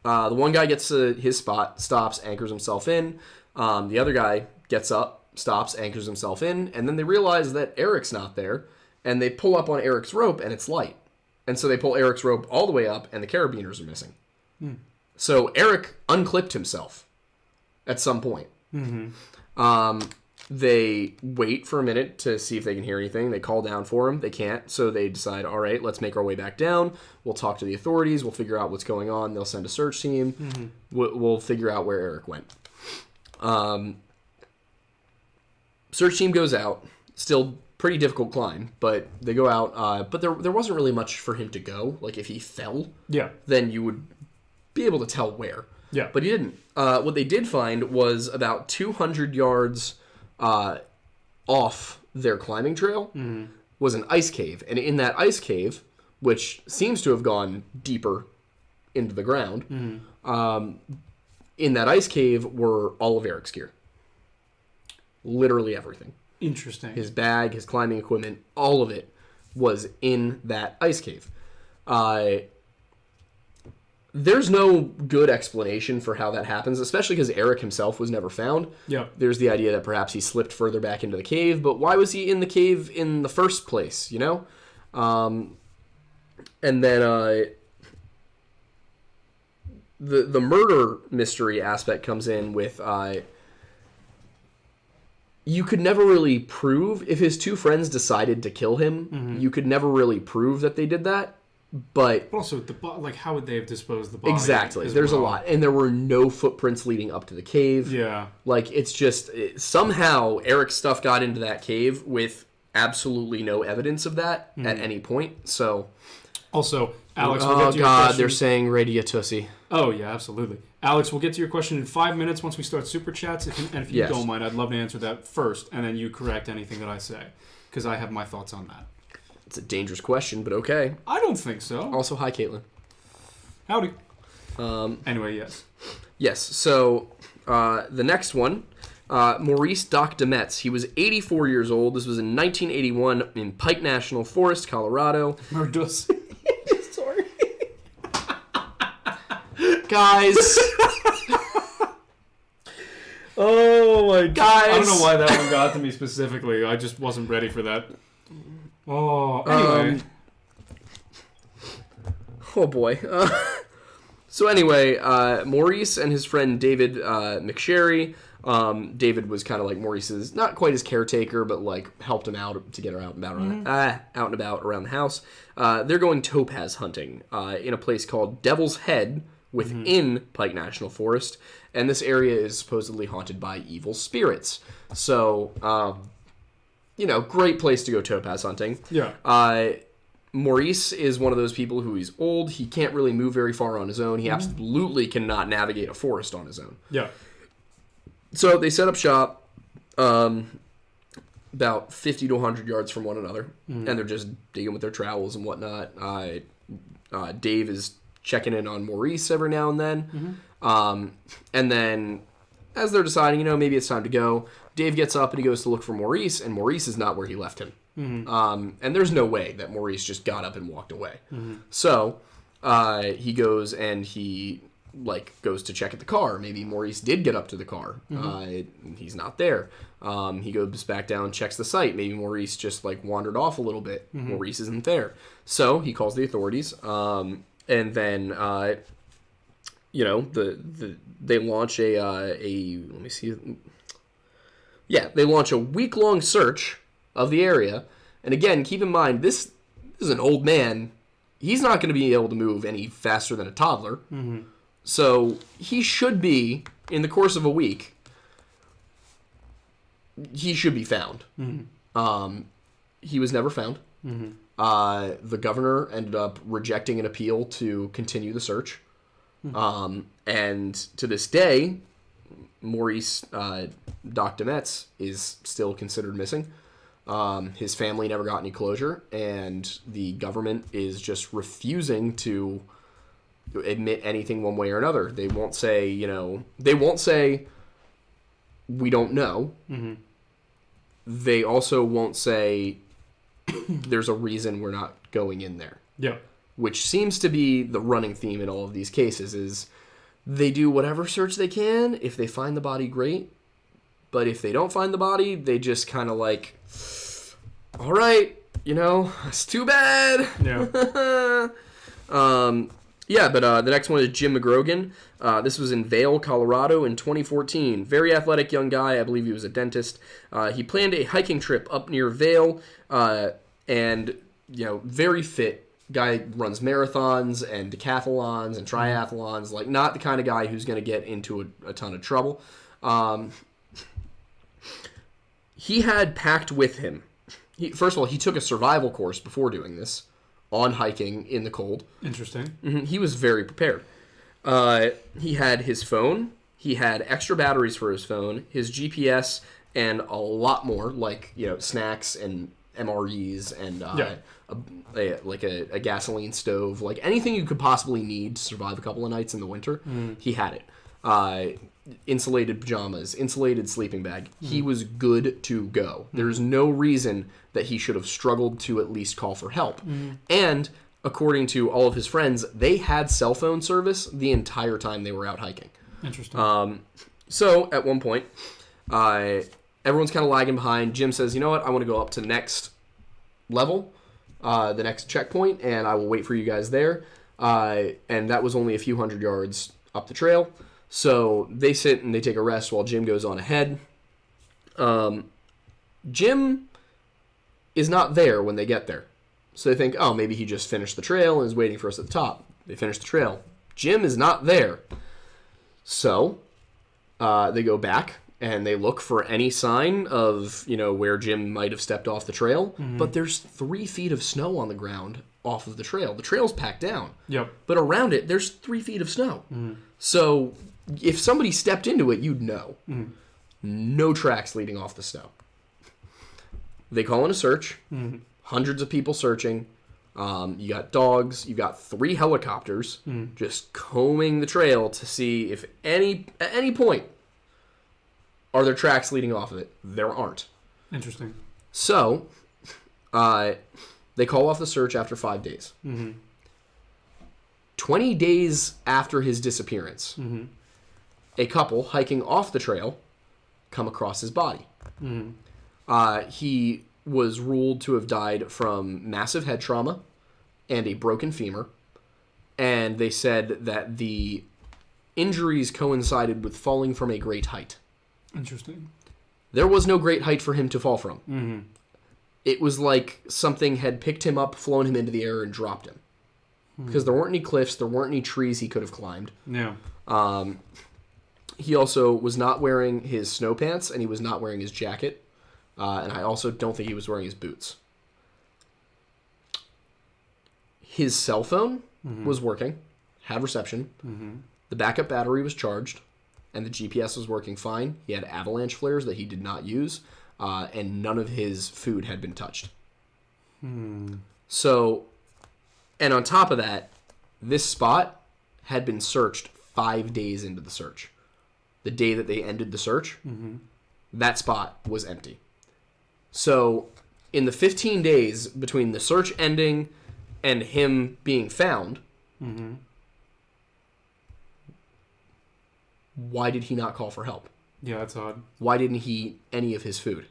The one guy gets to his spot, stops, anchors himself in. The other guy gets up, stops, anchors himself in, and then they realize that Eric's not there, and they pull up on Eric's rope, and it's light. And so they pull Eric's rope all the way up, and the carabiners are missing. So Eric unclipped himself at some point. They wait for a minute to see if they can hear anything. They call down for him. They can't. So they decide, all right, let's make our way back down. We'll talk to the authorities. We'll figure out what's going on. They'll send a search team. We'll figure out where Eric went. Search team goes out. Still pretty difficult climb, but they go out. But there wasn't really much for him to go. Like, if he fell, then you would be able to tell where. Yeah. But he didn't. What they did find was about 200 yards off their climbing trail was an ice cave. And in that ice cave, which seems to have gone deeper into the ground, in that ice cave were all of Eric's gear. Literally everything. Interesting. His bag, his climbing equipment, all of it was in that ice cave. There's no good explanation for how that happens, especially because Eric himself was never found. Yeah. There's the idea that perhaps he slipped further back into the cave, but why was he in the cave in the first place, you know? And then the murder mystery aspect comes in with you could never really prove, if his two friends decided to kill him, you could never really prove that they did that. But also, how would they have disposed the body? Exactly. There's a lot. And there were no footprints leading up to the cave. Yeah. Like, it's just, somehow Eric's stuff got into that cave with absolutely no evidence of that at any point. So. Also, Alex, we'll oh, get to your God, question. they're saying Radiatussi. Oh, yeah, absolutely. Alex, we'll get to your question in 5 minutes once we start Super Chats. And if you don't mind, I'd love to answer that first, and then you correct anything that I say, because I have my thoughts on that. It's a dangerous question, but okay. I don't think so. Also, hi, Caitlin. Howdy. Anyway, yes. Yes, so the next one, Maurice Dametz. He was 84 years old. This was in 1981 in Pike National Forest, Colorado. Murdus. Sorry. Guys. Oh, my guys. I don't know why that one got to me specifically. I just wasn't ready for that. Oh, anyway. Oh, boy. So anyway, Maurice and his friend David McSherry. David was kind of like Maurice's, not quite his caretaker, but like helped him out to get her out and about around the house. They're going topaz hunting in a place called Devil's Head within Pike National Forest, and this area is supposedly haunted by evil spirits. So, great place to go topaz hunting. Yeah. Maurice is one of those people who he's old. He can't really move very far on his own. He absolutely cannot navigate a forest on his own. Yeah. So they set up shop about 50 to 100 yards from one another, and they're just digging with their trowels and whatnot. Dave is checking in on Maurice every now and then. And then as they're deciding, maybe it's time to go, Dave gets up and he goes to look for Maurice, and Maurice is not where he left him. And there's no way that Maurice just got up and walked away. So he goes and he goes to check at the car. Maybe Maurice did get up to the car. He's not there. He goes back down, checks the site. Maybe Maurice just wandered off a little bit. Maurice isn't there. So he calls the authorities. And then they launch let me see. Yeah, they launch a week-long search of the area. And again, keep in mind, this is an old man. He's not going to be able to move any faster than a toddler. So he should be, in the course of a week, he should be found. He was never found. The governor ended up rejecting an appeal to continue the search. And to this day, Maurice Dametz is still considered missing. His family never got any closure, and the government is just refusing to admit anything one way or another. They won't say, we don't know. They also won't say there's a reason we're not going in there. Yeah. Which seems to be the running theme in all of these cases is They do whatever search they can. If they find the body, great. But if they don't find the body, they just kind of like, all right, it's too bad. Yeah. The next one is Jim McGrogan. This was in Vail, Colorado in 2014. Very athletic young guy. I believe he was a dentist. He planned a hiking trip up near Vail, and, very fit. Guy runs marathons and decathlons and triathlons. Like, not the kind of guy who's going to get into a ton of trouble. He had packed with him. First of all, he took a survival course before doing this on hiking in the cold. Interesting. He was very prepared. He had his phone. He had extra batteries for his phone, his GPS, and a lot more, like, snacks and MREs and a gasoline stove. Like, anything you could possibly need to survive a couple of nights in the winter, he had it. Insulated pajamas, insulated sleeping bag. He was good to go. There's no reason that he should have struggled to at least call for help. And according to all of his friends, they had cell phone service the entire time they were out hiking. Interesting. So at one point, everyone's kind of lagging behind. Jim says, you know what, I want to go up to the next level, the next checkpoint, and I will wait for you guys there. And that was only a few hundred yards up the trail. So they sit and they take a rest while Jim goes on ahead. Jim is not there when they get there. So they think, oh, maybe he just finished the trail and is waiting for us at the top. They finish the trail. Jim is not there. So they go back and they look for any sign of, where Jim might have stepped off the trail. But there's 3 feet of snow on the ground off of the trail. The trail's packed down. Yep. But around it, there's 3 feet of snow. So if somebody stepped into it, you'd know. No tracks leading off the snow. They call in a search. Hundreds of people searching. You got dogs. You got 3 helicopters just combing the trail to see if at any point are there tracks leading off of it. There aren't. Interesting. So they call off the search after 5 days. 20 days after his disappearance, a couple hiking off the trail come across his body. He was ruled to have died from massive head trauma and a broken femur, and they said that the injuries coincided with falling from a great height. Interesting. There was no great height for him to fall from. It was like something had picked him up, flown him into the air, and dropped him. Because there weren't any cliffs, there weren't any trees he could have climbed. Yeah. He also was not wearing his snow pants, and he was not wearing his jacket. And I also don't think he was wearing his boots. His cell phone was working, had reception. The backup battery was charged, and the GPS was working fine. He had avalanche flares that he did not use, and none of his food had been touched. So, and on top of that, this spot had been searched 5 days into the search. The day that they ended the search, that spot was empty. So, in the 15 days between the search ending and him being found, why did he not call for help? Yeah, that's odd. Why didn't he eat any of his food?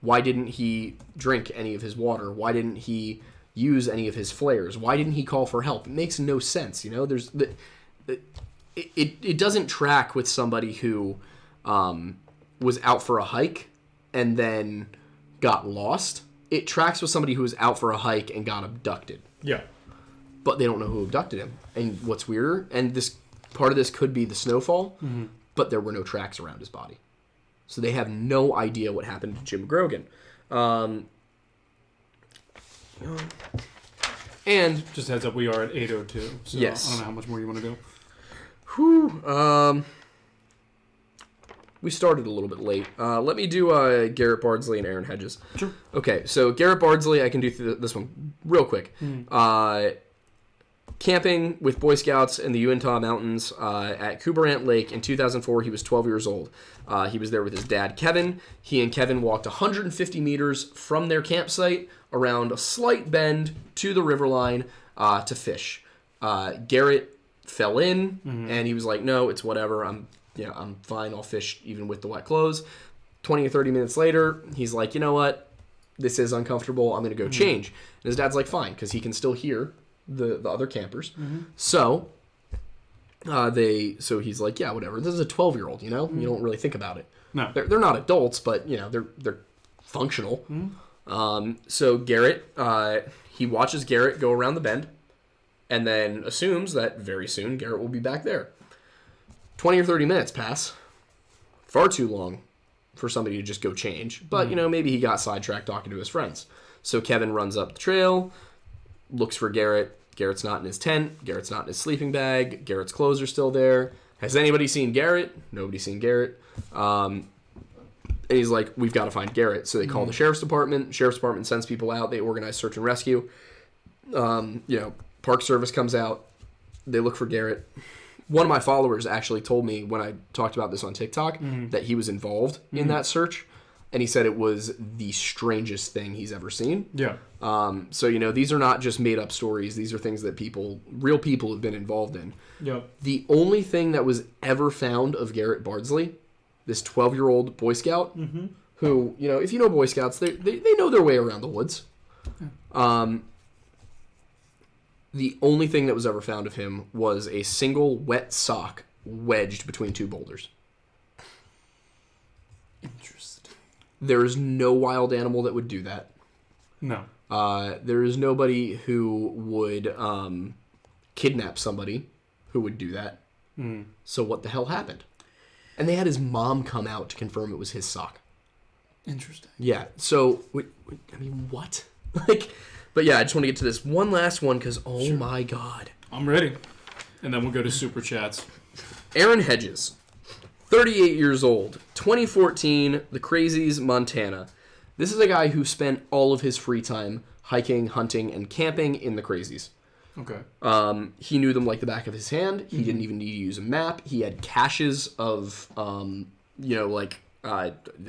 Why didn't he drink any of his water? Why didn't he use any of his flares? Why didn't he call for help? It makes no sense, It doesn't track with somebody who was out for a hike and then got lost. It tracks with somebody who was out for a hike and got abducted. Yeah. But they don't know who abducted him. And what's weirder, and this part of this could be the snowfall, but there were no tracks around his body. So they have no idea what happened to Jim McGrogan. And just heads up, we are at 8:02. So yes. I don't know how much more you want to do. We started a little bit late. Let me do Garrett, Bardsley, and Aaron Hedges. Sure. Okay, so Garrett Bardsley, I can do this one real quick. Camping with Boy Scouts in the Uintah Mountains at Kubarant Lake in 2004. He was 12 years old. He was there with his dad, Kevin. He and Kevin walked 150 meters from their campsite around a slight bend to the riverline to fish. Garrett fell in, and he was like, no, it's whatever. I'm fine. I'll fish even with the wet clothes. 20 or 30 minutes later, he's like, you know what? This is uncomfortable. I'm going to go change. And his dad's like, fine, because he can still hear the other campers. So he's like, yeah, whatever. This is a 12-year-old, you know? You don't really think about it. No. They're not adults, but, you know, they're functional. So Garrett, he watches Garrett go around the bend and then assumes that very soon Garrett will be back there. 20 or 30 minutes pass. Far too long for somebody to just go change. But, you know, maybe he got sidetracked talking to his friends. So Kevin runs up the trail, looks for Garrett. Garrett's not in his tent. Garrett's not in his sleeping bag. Garrett's clothes are still there. Has anybody seen Garrett? Nobody's seen Garrett. And he's like, we've got to find Garrett. So they call the sheriff's department. Sheriff's department sends people out. They organize search and rescue. You know, Park Service comes out. They look for Garrett. One of my followers actually told me when I talked about this on TikTok that he was involved in that search. And he said it was the strangest thing he's ever seen. Yeah. So, you know, these are not just made up stories. These are things that real people have been involved in. Yep. The only thing that was ever found of Garrett Bardsley, this 12-year-old Boy Scout, who, you know, if you know Boy Scouts, they know their way around the woods. The only thing that was ever found of him was a single wet sock wedged between two boulders. Interesting. There is no wild animal that would do that. No. There is nobody who would kidnap somebody who would do that. So what the hell happened? And they had his mom come out to confirm it was his sock. Interesting. Yeah. So, I mean, what? But yeah, I just want to get to this one last one because, my God. I'm ready. And then we'll go to Super Chats. Aaron Hedges, 38 years old, 2014, the Crazies, Montana. This is a guy who spent all of his free time hiking, hunting, and camping in the Crazies. Okay. He knew them like the back of his hand. He didn't even need to use a map. He had caches of,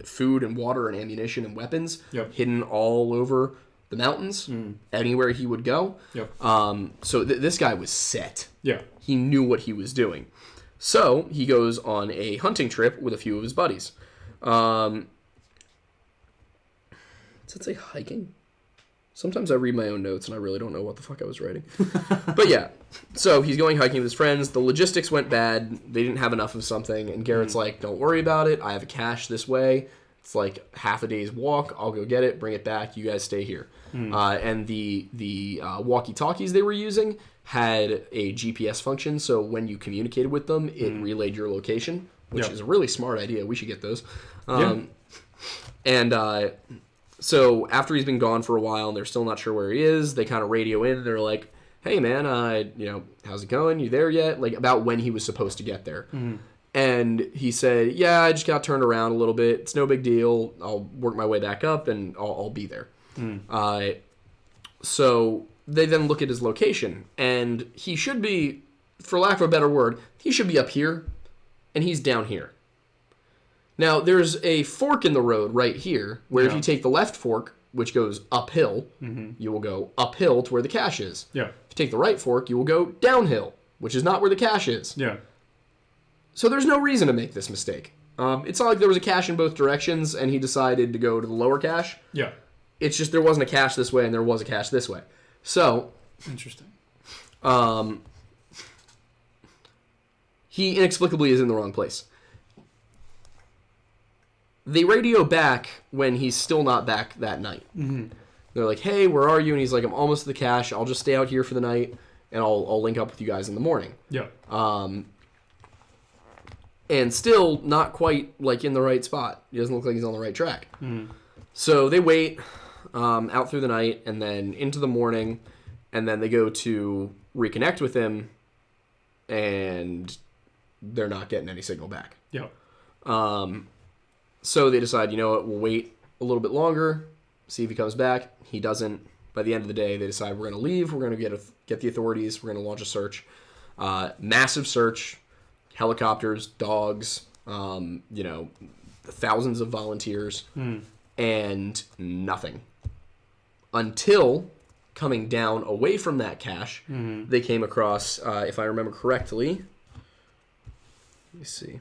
food and water and ammunition and weapons hidden all over the mountains, anywhere he would go. Yep. So this guy was set. Yeah. He knew what he was doing. So he goes on a hunting trip with a few of his buddies. Does it say hiking? Sometimes I read my own notes and I really don't know what the fuck I was writing. But yeah, so he's going hiking with his friends. The logistics went bad. They didn't have enough of something. And Garrett's like, don't worry about it. I have a cache this way. It's like half a day's walk. I'll go get it, bring it back. You guys stay here. And the walkie-talkies they were using had a GPS function. So when you communicated with them, it relayed your location, which is a really smart idea. We should get those. So after he's been gone for a while and they're still not sure where he is, they kind of radio in and they're like, hey man, how's it going? You there yet? Like about when he was supposed to get there. And he said, yeah, I just got turned around a little bit. It's no big deal. I'll work my way back up and I'll be there. So they then look at his location and he should be, for lack of a better word, he should be up here and he's down here. Now, there's a fork in the road right here, where if you take the left fork, which goes uphill, you will go uphill to where the cache is. Yeah. If you take the right fork, you will go downhill, which is not where the cache is. Yeah. So there's no reason to make this mistake. It's not like there was a cache in both directions, and he decided to go to the lower cache. Yeah. It's just there wasn't a cache this way, and there was a cache this way. So... Interesting. He inexplicably is in the wrong place. They radio back when he's still not back that night. They're like, hey, where are you? And he's like, I'm almost to the cache. I'll just stay out here for the night, and I'll link up with you guys in the morning. Yeah. And still not quite, like, in the right spot. He doesn't look like he's on the right track. So they wait out through the night, and then into the morning, and then they go to reconnect with him, and they're not getting any signal back. Yeah. So they decide, you know what, we'll wait a little bit longer, see if he comes back. He doesn't. By the end of the day, they decide we're going to leave. We're going to get the authorities. We're going to launch a search. Massive search. Helicopters, dogs, thousands of volunteers, and nothing. Until coming down away from that cache, they came across, if I remember correctly, let me see.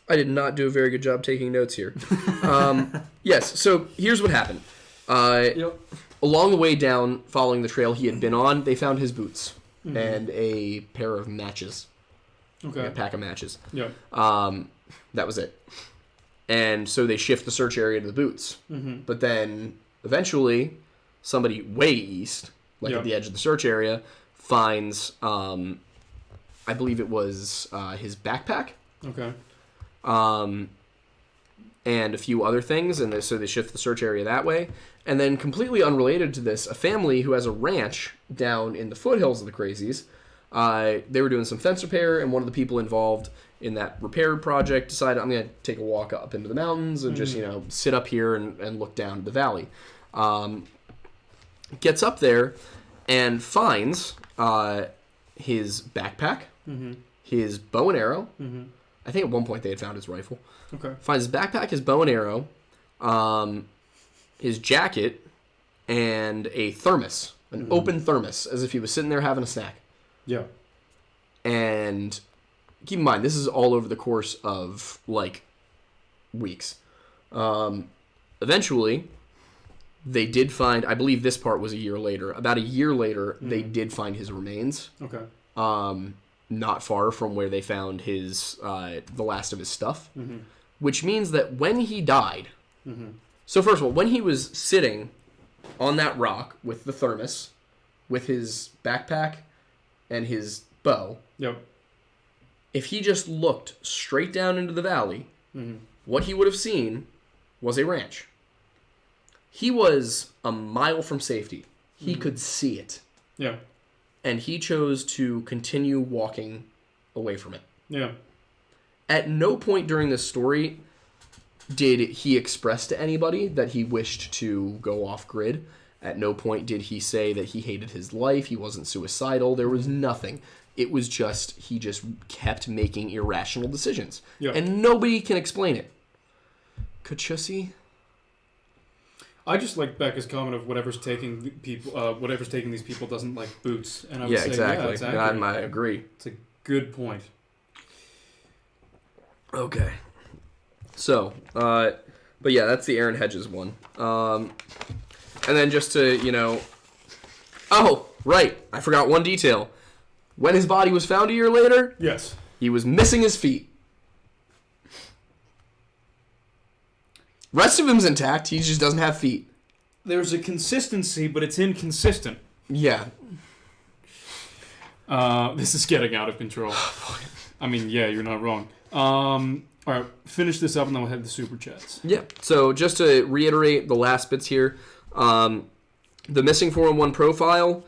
I did not do a very good job taking notes here. Yes, so here's what happened. Along the way down, following the trail he had been on, they found his boots and a pair of matches. Okay. A pack of matches. Yeah. That was it. And so they shift the search area to the boots. But then, eventually, somebody way east, like at the edge of the search area, finds, I believe it was his backpack. Okay. And a few other things, and so they shift the search area that way. And then, completely unrelated to this, a family who has a ranch down in the foothills of the Crazies, they were doing some fence repair, and one of the people involved in that repair project decided, I'm going to take a walk up into the mountains and just, sit up here and look down to the valley. Gets up there and finds his backpack, his bow and arrow. I think at one point they had found his rifle. Okay. Finds his backpack, his bow and arrow, his jacket, and a thermos, an open thermos, as if he was sitting there having a snack. Yeah. And keep in mind, this is all over the course of, weeks. Eventually, they did find, I believe this part was a year later. About a year later, they did find his remains. Okay. Not far from where they found his the last of his stuff, which means that when he died, so first of all, when he was sitting on that rock with the thermos, with his backpack and his bow, if he just looked straight down into the valley, what he would have seen was a ranch. He was a mile from safety. He could see it. Yeah. And he chose to continue walking away from it. Yeah. At no point during this story did he express to anybody that he wished to go off grid. At no point did he say that he hated his life. He wasn't suicidal. There was nothing. It was just, he just kept making irrational decisions. Yeah. And nobody can explain it. Kachussi? I just like Becca's comment of whatever's taking these people doesn't like boots, and I would say, exactly. I agree. It's a good point. Okay, so, but yeah, that's the Aaron Hedges one. And then just to oh right, I forgot one detail. When his body was found a year later, yes, he was missing his feet. Rest of him's intact. He just doesn't have feet. There's a consistency, but it's inconsistent. Yeah. This is getting out of control. I mean, yeah, you're not wrong. All right, finish this up and then we'll head to the super chats. Yeah. So just to reiterate the last bits here, the missing 411 profile,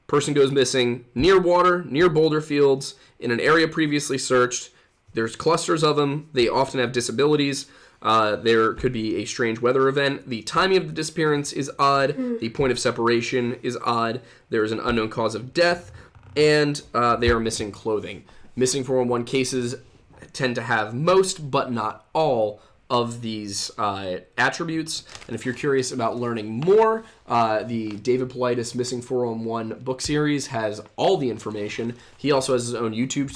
person goes missing near water, near boulder fields, in an area previously searched. There's clusters of them. They often have disabilities. There could be a strange weather event. The timing of the disappearance is odd. The point of separation is odd. There is an unknown cause of death. And they are missing clothing. Missing 411 cases tend to have most, but not all, of these attributes. And if you're curious about learning more, the David Politis Missing 411 book series has all the information. He also has his own YouTube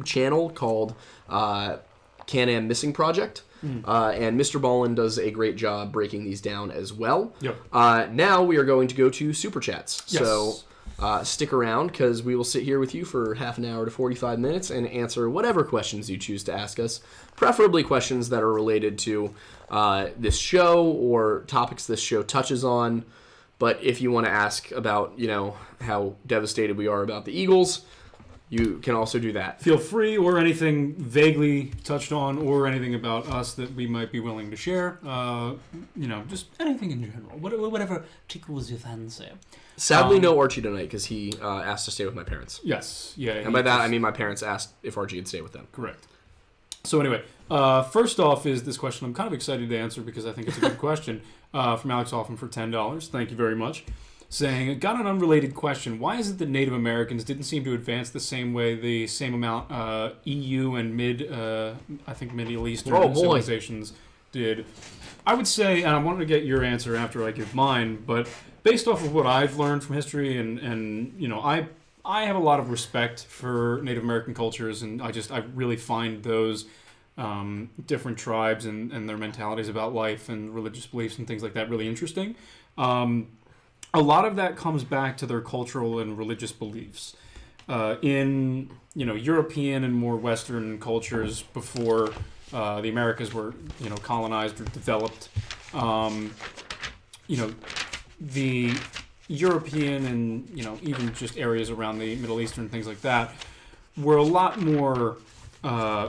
channel called Can-Am Missing Project. And Mr. Ballin does a great job breaking these down as well. Yep. Now we are going to go to Super Chats. Yes. So stick around because we will sit here with you for half an hour to 45 minutes and answer whatever questions you choose to ask us, preferably questions that are related to this show or topics this show touches on. But if you want to ask about, how devastated we are about the Eagles, you can also do that. Feel free, or anything vaguely touched on, or anything about us that we might be willing to share. Just anything in general. Whatever tickles your fancy. Sadly, no Archie tonight, because he asked to stay with my parents. Yes. Yeah. And by that, I mean my parents asked if Archie would stay with them. Correct. So anyway, first off is this question I'm kind of excited to answer because I think it's a good question, from Alex Hoffman for $10. Thank you very much. saying, got an unrelated question. Why is it that Native Americans didn't seem to advance the same amount EU and I think Middle Eastern civilizations did? I would say, and I wanted to get your answer after I give mine, but based off of what I've learned from history, and I have a lot of respect for Native American cultures, and I really find those different tribes and their mentalities about life and religious beliefs and things like that really interesting. A lot of that comes back to their cultural and religious beliefs. In European and more Western cultures before the Americas were colonized or developed, the European and even just areas around the Middle Eastern and things like that were a lot more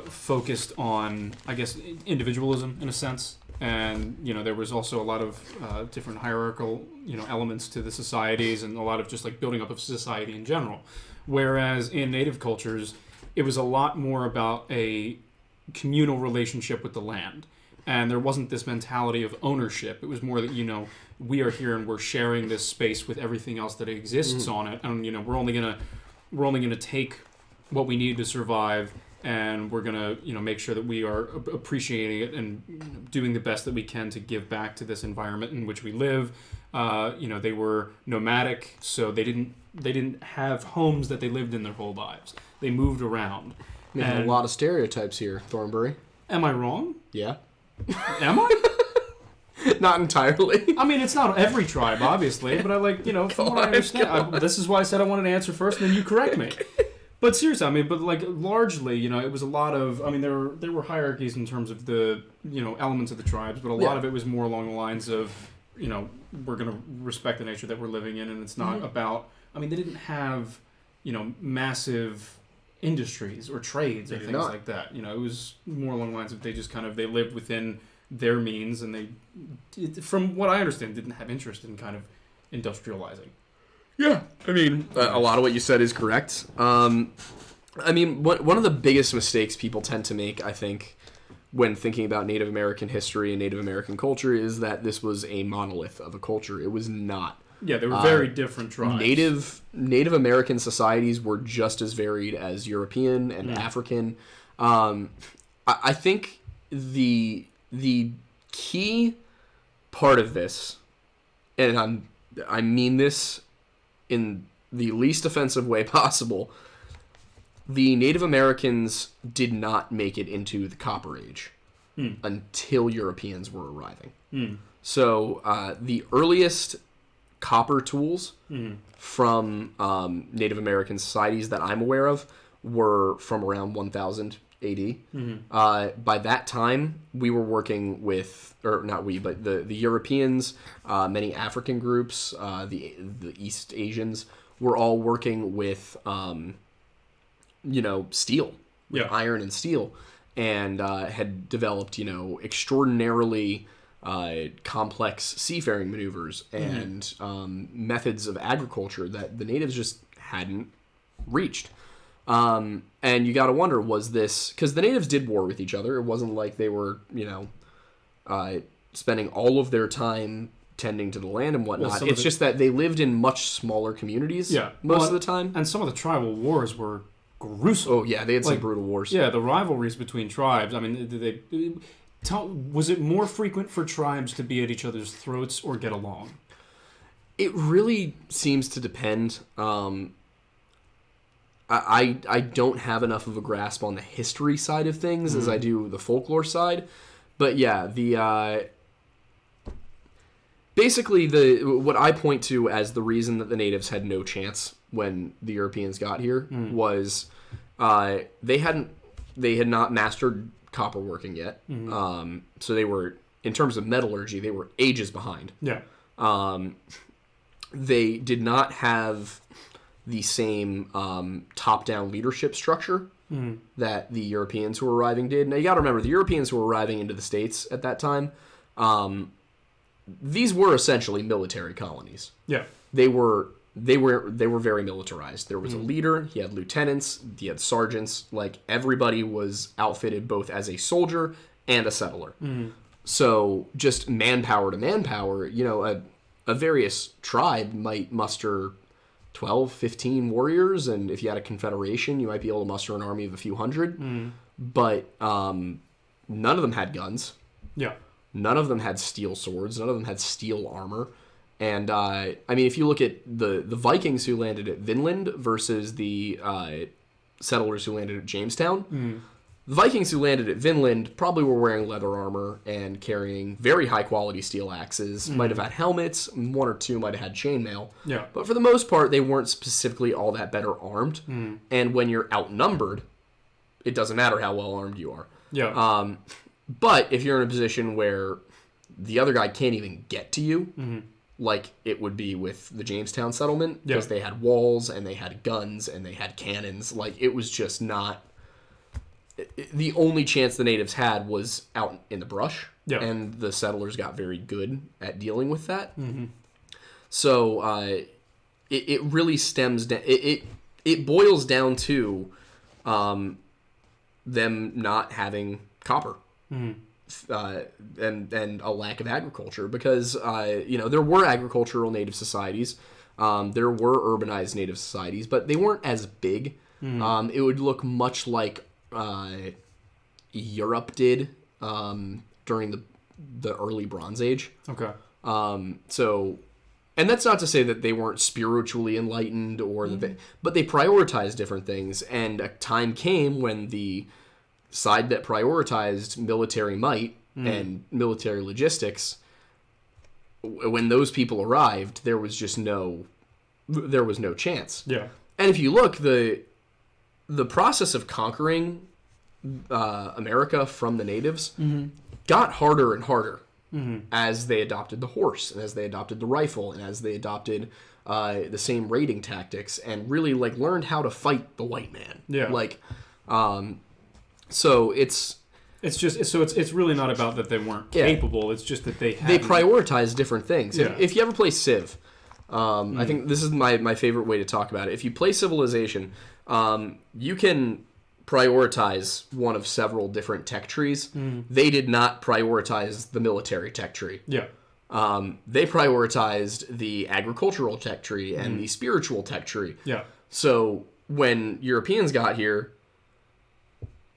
focused on, I guess, individualism in a sense. And there was also a lot of different hierarchical elements to the societies, and a lot of just like building up of society in general. Whereas in native cultures, it was a lot more about a communal relationship with the land, and there wasn't this mentality of ownership. It was more that we are here and we're sharing this space with everything else that exists on it, and we're only gonna take what we need to survive. And we're gonna, make sure that we are appreciating it and doing the best that we can to give back to this environment in which we live. They were nomadic, so they didn't have homes that they lived in their whole lives. They moved around. A lot of stereotypes here, Thornbury. Am I wrong? Yeah. Am I? Not entirely. I mean, it's not every tribe, obviously, but from what I understand, this is why I said I wanted to answer first, and then you correct me. But seriously, largely, it was a lot of, there were hierarchies in terms of the, elements of the tribes, but a lot of it was more along the lines of, we're going to respect the nature that we're living in, and it's not about, they didn't have, massive industries or trades or things like that. It was more along the lines of they just they lived within their means, and they, from what I understand, didn't have interest in kind of industrializing. Yeah, a lot of what you said is correct. One of the biggest mistakes people tend to make, I think, when thinking about Native American history and Native American culture is that this was a monolith of a culture. It was not. Yeah, they were very different tribes. Native American societies were just as varied as European and African. I think the key part of this, and I mean this in the least offensive way possible, the Native Americans did not make it into the Copper Age until Europeans were arriving. So the earliest copper tools from Native American societies that I'm aware of were from around 1000 AD. By that time, we were working with, or not we, but the Europeans, many African groups, the East Asians were all working with, steel, with iron and steel, and had developed, extraordinarily complex seafaring maneuvers and methods of agriculture that the natives just hadn't reached. And you got to wonder, was this because the natives did war with each other? It wasn't like they were, spending all of their time tending to the land and whatnot. It's just that they lived in much smaller communities most of the time. And some of the tribal wars were gruesome. Oh, yeah, they had some brutal wars. Yeah, the rivalries between tribes. Was it more frequent for tribes to be at each other's throats or get along? It really seems to depend. I don't have enough of a grasp on the history side of things as I do the folklore side, but yeah, basically what I point to as the reason that the natives had no chance when the Europeans got here was they had not mastered copper working yet, so they were, in terms of metallurgy, they were ages behind. Yeah, they did not have the same top-down leadership structure that the Europeans who were arriving did. Now, you got to remember, the Europeans who were arriving into the States at that time, these were essentially military colonies. Yeah. They were very militarized. There was a leader, he had lieutenants, he had sergeants, like everybody was outfitted both as a soldier and a settler. So just manpower to manpower, a various tribe might muster 12, 15 warriors, and if you had a confederation, you might be able to muster an army of a few hundred. But none of them had guns. Yeah. None of them had steel swords. None of them had steel armor. And, I mean, if you look at the Vikings who landed at Vinland versus the settlers who landed at Jamestown, the Vikings who landed at Vinland probably were wearing leather armor and carrying very high-quality steel axes, might have had helmets, one or two might have had chainmail. Yeah. But for the most part, they weren't specifically all that better armed. And when you're outnumbered, it doesn't matter how well armed you are. Yeah. But if you're in a position where the other guy can't even get to you, like it would be with the Jamestown settlement, because they had walls and they had guns and they had cannons, like it was just not... The only chance the natives had was out in the brush, and the settlers got very good at dealing with that. So it really stems down... It boils down to them not having copper. And a lack of agriculture, because there were agricultural native societies, there were urbanized native societies, but they weren't as big. It would look much like Europe did during the early Bronze Age. Okay. So, and that's not to say that they weren't spiritually enlightened or but they prioritized different things, and a time came when the side that prioritized military might and military logistics, when those people arrived, there was no chance. Yeah. And if you look, the process of conquering America from the natives got harder and harder as they adopted the horse, and as they adopted the rifle, and as they adopted the same raiding tactics, and really learned how to fight the white man. Yeah. So it's really not about that they weren't capable. It's just that they prioritize different things. Yeah. If you ever play Civ, I think this is my favorite way to talk about it. If you play Civilization, you can prioritize one of several different tech trees. They did not prioritize the military tech tree. Yeah. They prioritized the agricultural tech tree and the spiritual tech tree. Yeah. So when Europeans got here,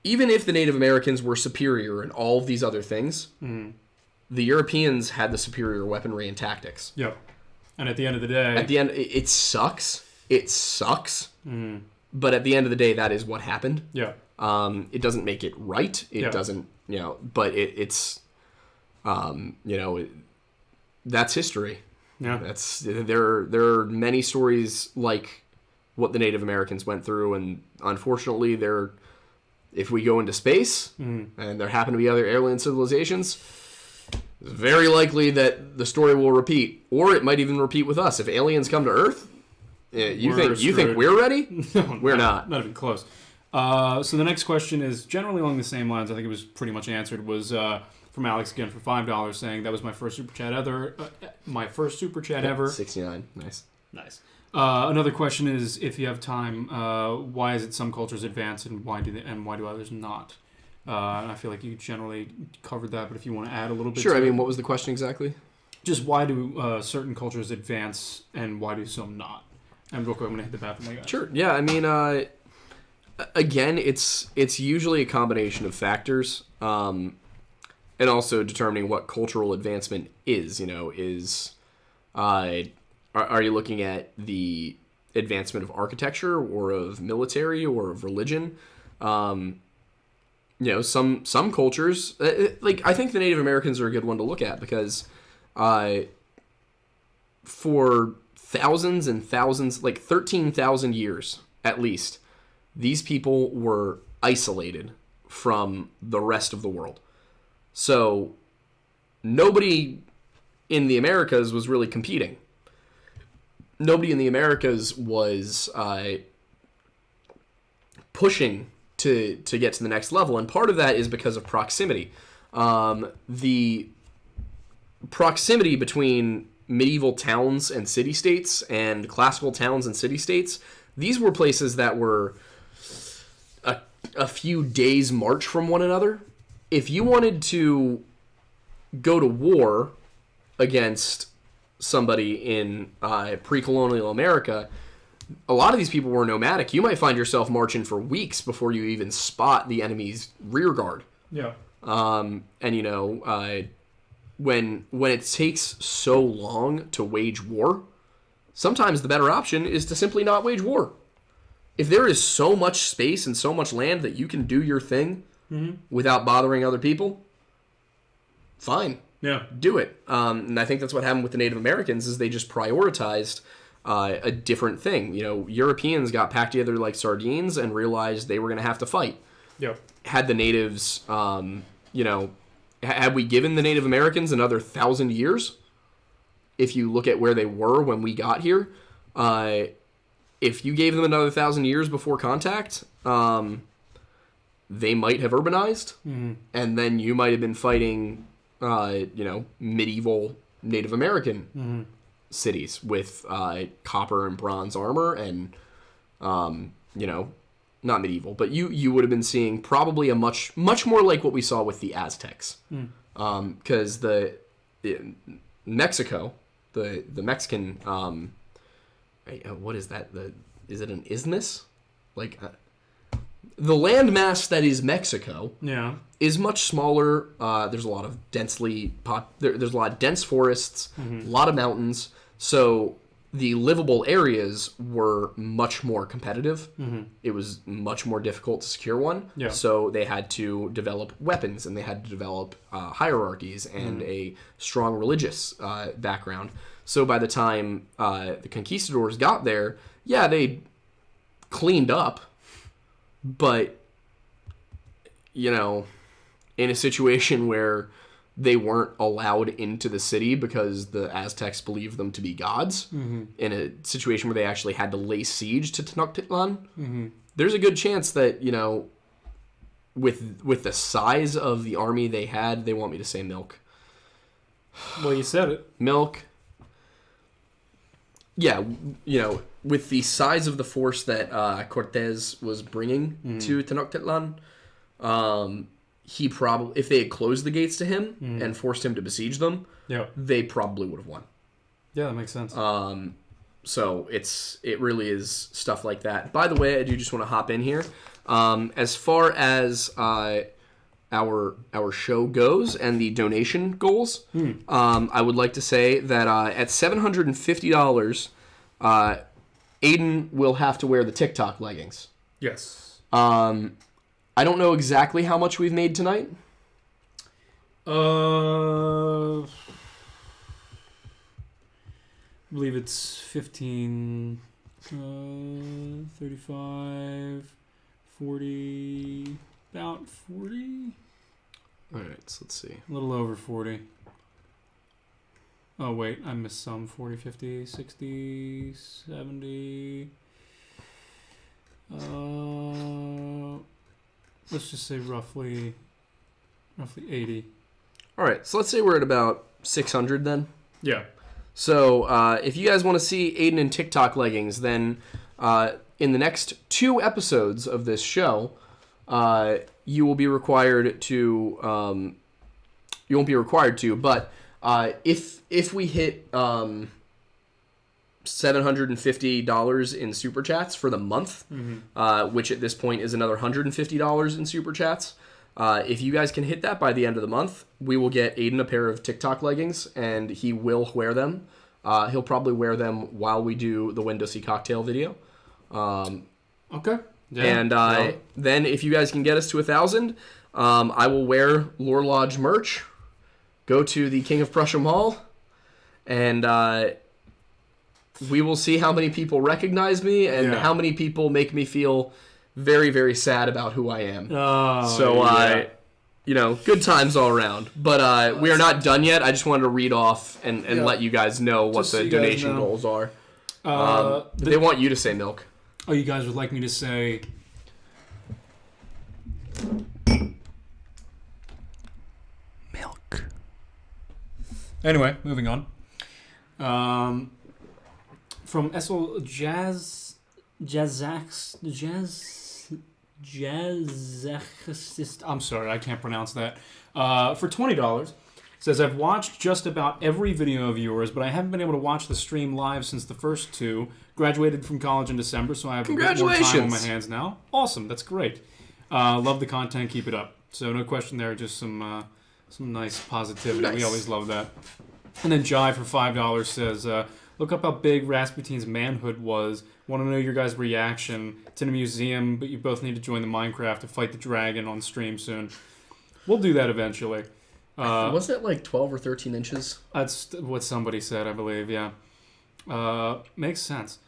even if the Native Americans were superior in all of these other things, the Europeans had the superior weaponry and tactics. Yeah. And at the end of the day... At the end, it sucks. It sucks. But at the end of the day, that is what happened. Yeah. It doesn't make it right. It doesn't, but it's, that's history. Yeah. There are many stories like what the Native Americans went through, and unfortunately, if we go into space and there happen to be other alien civilizations, it's very likely that the story will repeat, or it might even repeat with us. If aliens come to Earth, you think we're ready? No, we're not. Not even close. So the next question is generally along the same lines. I think it was pretty much answered. Was from Alex again for $5, saying that was my first super chat ever. My first super chat ever. 69. Nice. Another question is, if you have time, why is it some cultures advance and why do others not? And I feel like you generally covered that, but if you want to add a little bit. Sure. I mean, what was the question exactly? Just why do certain cultures advance and why do some not? And real quick, I'm gonna hit the bathroom. Sure. Yeah. I mean, again, it's usually a combination of factors, and also determining what cultural advancement is. Are you looking at the advancement of architecture or of military or of religion? Some cultures, I think the Native Americans are a good one to look at, because for thousands and thousands, 13,000 years at least, these people were isolated from the rest of the world. So nobody in the Americas was really competing. Nobody in the Americas was pushing to get to the next level, and part of that is because of proximity. The proximity between medieval towns and city-states and classical towns and city-states, these were places that were a few days' march from one another. If you wanted to go to war against somebody in pre-colonial America, a lot of these people were nomadic. You might find yourself marching for weeks before you even spot the enemy's rear guard. Yeah. And when it takes so long to wage war, sometimes the better option is to simply not wage war. If there is so much space and so much land that you can do your thing without bothering other people, fine. Yeah. Do it. And I think that's what happened with the Native Americans is they just prioritized a different thing. Europeans got packed together like sardines and realized they were going to have to fight. Yep. Had the natives, had we given the Native Americans another 1,000 years, if you look at where they were when we got here, if you gave them another 1,000 years before contact, they might have urbanized, and then you might have been fighting, medieval Native American cities with copper and bronze armor, and not medieval, but you would have been seeing probably a much more like what we saw with the Aztecs, because Mexico, the Mexican, what is that? Is it an isthmus? The landmass that is Mexico, is much smaller. There's a lot of there's a lot of dense forests, a lot of mountains. So the livable areas were much more competitive. It was much more difficult to secure one. Yeah. So they had to develop weapons, and they had to develop hierarchies and a strong religious background. So by the time the conquistadors got there, they cleaned up, but in a situation where they weren't allowed into the city because the Aztecs believed them to be gods, in a situation where they actually had to lay siege to Tenochtitlan, there's a good chance that, with the size of the army they had, they want me to say milk. Well, you said it. Milk. Yeah, with the size of the force that Cortez was bringing to Tenochtitlan, he probably, if they had closed the gates to him and forced him to besiege them, they probably would have won. Yeah, that makes sense. So it really is stuff like that. By the way, I do just want to hop in here. As far as our show goes and the donation goals, I would like to say that at $750, Aiden will have to wear the TikTok leggings. Yes. I don't know exactly how much we've made tonight. I believe it's 15, 35, 40, about 40. All right, so let's see. A little over 40. Oh, wait, I missed some. 40, 50, 60, 70. Let's just say roughly 80. All right, so let's say we're at about 600 then. Yeah. So if you guys want to see Aiden in TikTok leggings, then in the next 2 episodes of this show, you will be required to. You won't be required to, but if we hit $750 in super chats for the month, which at this point is another $150 in super chats. If you guys can hit that by the end of the month, we will get Aiden a pair of TikTok leggings, and he will wear them. He'll probably wear them while we do the Windowsy cocktail video. Okay. Yeah. And then if you guys can get us to 1,000, I will wear Lore Lodge merch, go to the King of Prussia Mall, and we will see how many people recognize me and how many people make me feel very, very sad about who I am. Good times all around. But we are not done yet. I just wanted to read off and let you guys know what the donation goals are. They want you to say milk. Oh, you guys would like me to say... milk. Anyway, moving on. From Essel I'm sorry, I can't pronounce that. For $20, Says, I've watched just about every video of yours, but I haven't been able to watch the stream live since the first two. Graduated from college in December, so I have a bit more time on my hands now. Awesome, that's great. Love the content, keep it up. So no question there, just some nice positivity. Nice. We always love that. And then Jai for $5 says, look up how big Rasputin's manhood was. Want to know your guys' reaction. It's in a museum, but you both need to join the Minecraft to fight the dragon on stream soon. We'll do that eventually. Wasn't it like 12 or 13 inches? That's what somebody said, I believe, yeah. Makes sense.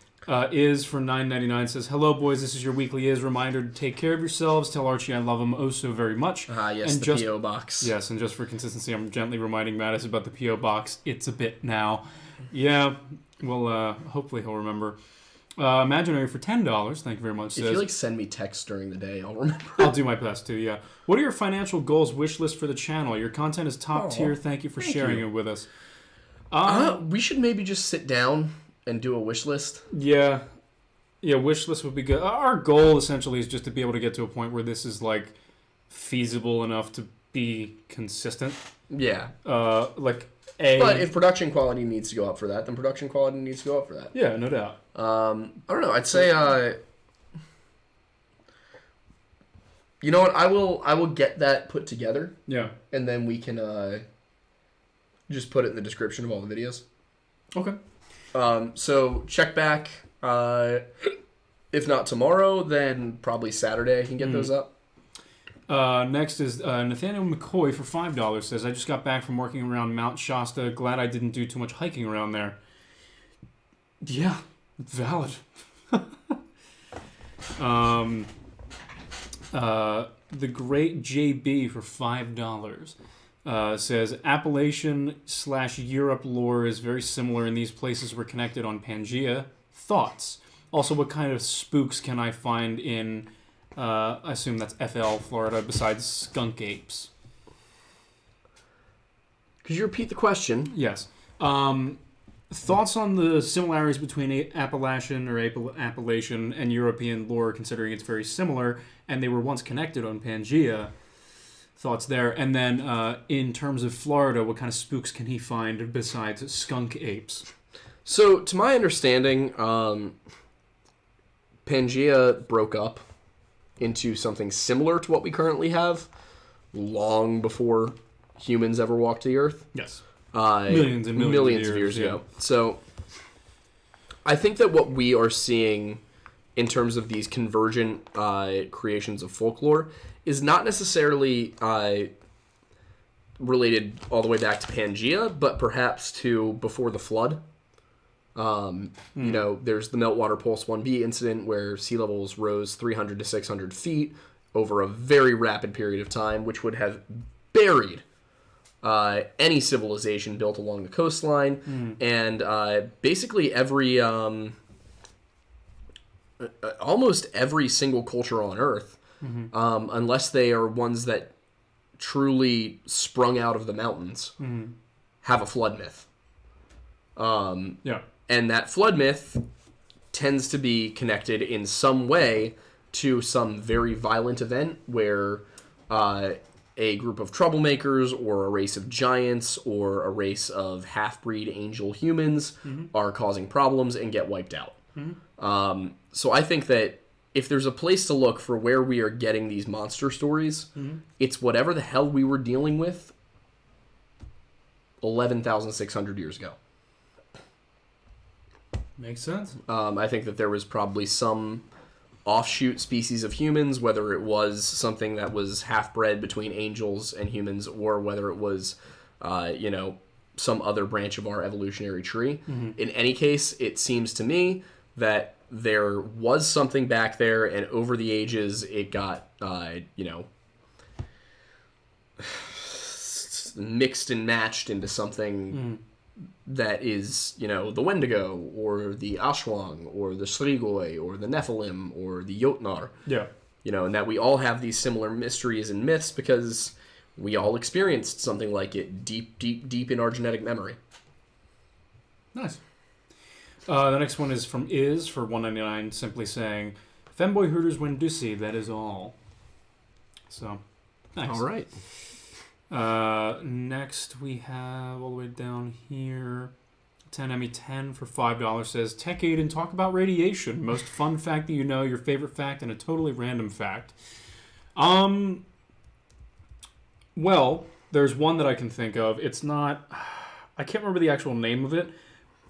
Is for $9.99 says, hello, boys. This is your weekly Is reminder to take care of yourselves. Tell Archie I love him oh so very much. Yes, and the P.O. box. Yes, and just for consistency, I'm gently reminding Mattis about the P.O. box. It's a bit now. Yeah, well, hopefully he'll remember. Imaginary for $10. Thank you very much. If you send me texts during the day, I'll remember. I'll do my best too. Yeah. What are your financial goals? Wish list for the channel. Your content is top tier. Thank you for sharing it with us. We should maybe just sit down and do a wish list. Yeah. Wish list would be good. Our goal essentially is just to be able to get to a point where this is like feasible enough to be consistent. Yeah. But if production quality needs to go up for that, then production quality needs to go up for that. Yeah, no doubt. I don't know. I'd say, you know what? I will get that put together. Yeah. And then we can just put it in the description of all the videos. Okay. So check back. If not tomorrow, then probably Saturday I can get those up. Next is Nathaniel McCoy for $5 says, I just got back from working around Mount Shasta. Glad I didn't do too much hiking around there. Yeah, valid. The Great JB for $5 says, Appalachian/Europe lore is very similar and these places were connected on Pangea. Thoughts? Also, what kind of spooks can I find in... I assume that's FL, Florida, besides skunk apes. Could you repeat the question? Yes. Thoughts on the similarities between Appalachian and European lore, considering it's very similar, and they were once connected on Pangea. Thoughts there. And then, in terms of Florida, what kind of spooks can he find besides skunk apes? So, to my understanding, Pangea broke up into something similar to what we currently have long before humans ever walked the earth. Yes. Millions and millions of years ago. So I think that what we are seeing in terms of these convergent creations of folklore is not necessarily related all the way back to Pangea, but perhaps to before the flood. You know, there's the Meltwater Pulse 1b incident where sea levels rose 300 to 600 feet over a very rapid period of time, which would have buried any civilization built along the coastline. And basically every, almost every single culture on Earth, unless they are ones that truly sprung out of the mountains, have a flood myth. Yeah. And that flood myth tends to be connected in some way to some very violent event where a group of troublemakers or a race of giants or a race of half-breed angel humans are causing problems and get wiped out. So I think that if there's a place to look for where we are getting these monster stories, it's whatever the hell we were dealing with 11,600 years ago. Makes sense. I think that there was probably some offshoot species of humans, whether it was something that was half-bred between angels and humans, or whether it was, you know, some other branch of our evolutionary tree. In any case, it seems to me that there was something back there, and over the ages, it got, you know, mixed and matched into something that is, you know, the Wendigo, or the Ashwang, or the Strigoi, or the Nephilim, or the Jotnar. Yeah. You know, and that we all have these similar mysteries and myths because we all experienced something like it deep, deep, deep in our genetic memory. Nice. The next one is from Is for $1.99, simply saying, Femboy Hooters win Ducey, that is all. So, nice. All right. Next, we have all the way down here. 10ME10 for $5 says, Tech Aid and talk about radiation. Most fun fact that you know, your favorite fact, and a totally random fact. Well, there's one that I can think of. It's not... I can't remember the actual name of it,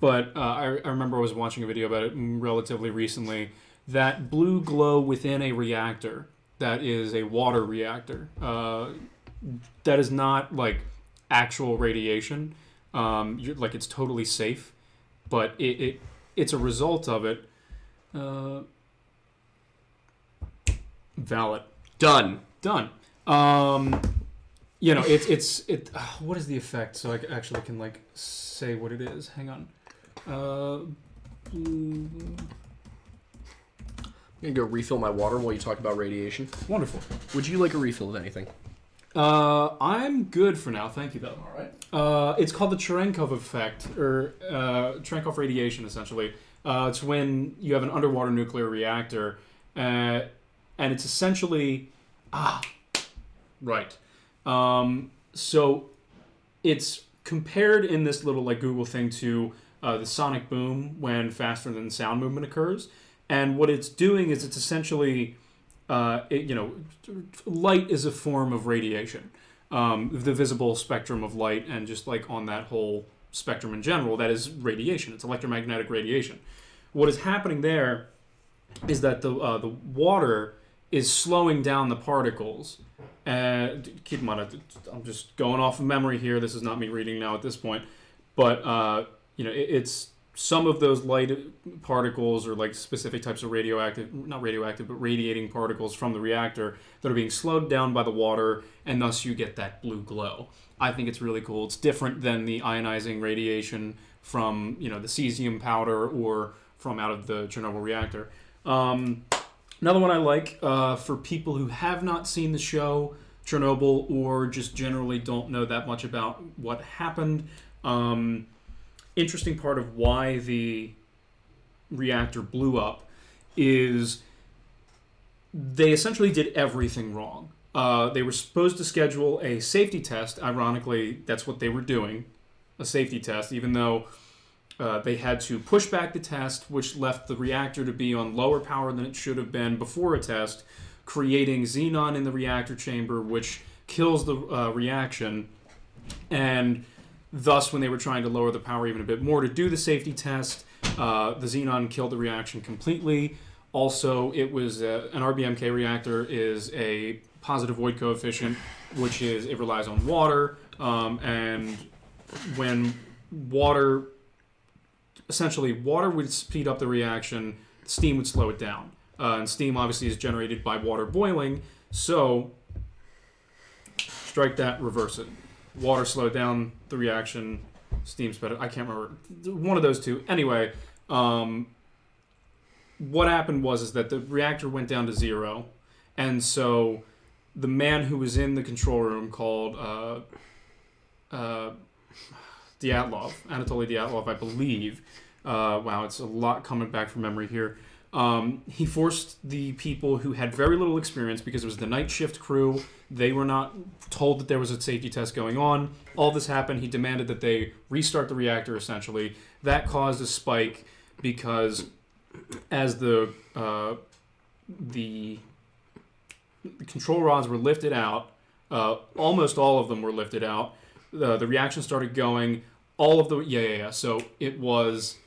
but I remember I was watching a video about it relatively recently. That blue glow within a reactor, that is a water reactor, that is not like actual radiation. Like it's totally safe, but it's a result of it. Valid. Done. You know, it's what is the effect? So I actually can like say what it is. Hang on. I'm gonna go refill my water while you talk about radiation. Wonderful. Would you like a refill of anything? I'm good for now. Thank you, though. All right. It's called the Cherenkov effect, or Cherenkov radiation, essentially. It's when you have an underwater nuclear reactor, and it's essentially right. So it's compared in this little like Google thing to the sonic boom when faster than sound movement occurs, and what it's doing is it's essentially light is a form of radiation. The visible spectrum of light, and just like on that whole spectrum in general, that is radiation. It's electromagnetic radiation. What is happening there is that the water is slowing down the particles. And keep in mind, I'm just going off of memory here. This is not me reading now at this point, but it's some of those light particles or like specific types of radiating particles from the reactor that are being slowed down by the water, and thus you get that blue glow. I think it's really cool. It's different than the ionizing radiation from the cesium powder or from out of the Chernobyl reactor. Another one I like for people who have not seen the show Chernobyl or just generally don't know that much about what happened. Interesting part of why the reactor blew up is they essentially did everything wrong. They were supposed to schedule a safety test. Ironically, that's what they were doing, a safety test, even though they had to push back the test, which left the reactor to be on lower power than it should have been before a test, creating xenon in the reactor chamber, which kills the reaction. And thus, when they were trying to lower the power even a bit more to do the safety test, the xenon killed the reaction completely. Also, it was an RBMK reactor is a positive void coefficient, which is it relies on water, and when water would speed up the reaction, steam would slow it down, and steam obviously is generated by water boiling. So, strike that, reverse it. Water slowed down the reaction, steam sped it. I can't remember. One of those two. Anyway, what happened was that the reactor went down to 0, and so the man who was in the control room called Anatoly Dyatlov, I believe. Wow, it's a lot coming back from memory here. He forced the people who had very little experience, because it was the night shift crew. They were not told that there was a safety test going on. All this happened. He demanded that they restart the reactor, essentially. That caused a spike because as the control rods were lifted out, almost all of them were lifted out. The reaction started going. All of the... So it was...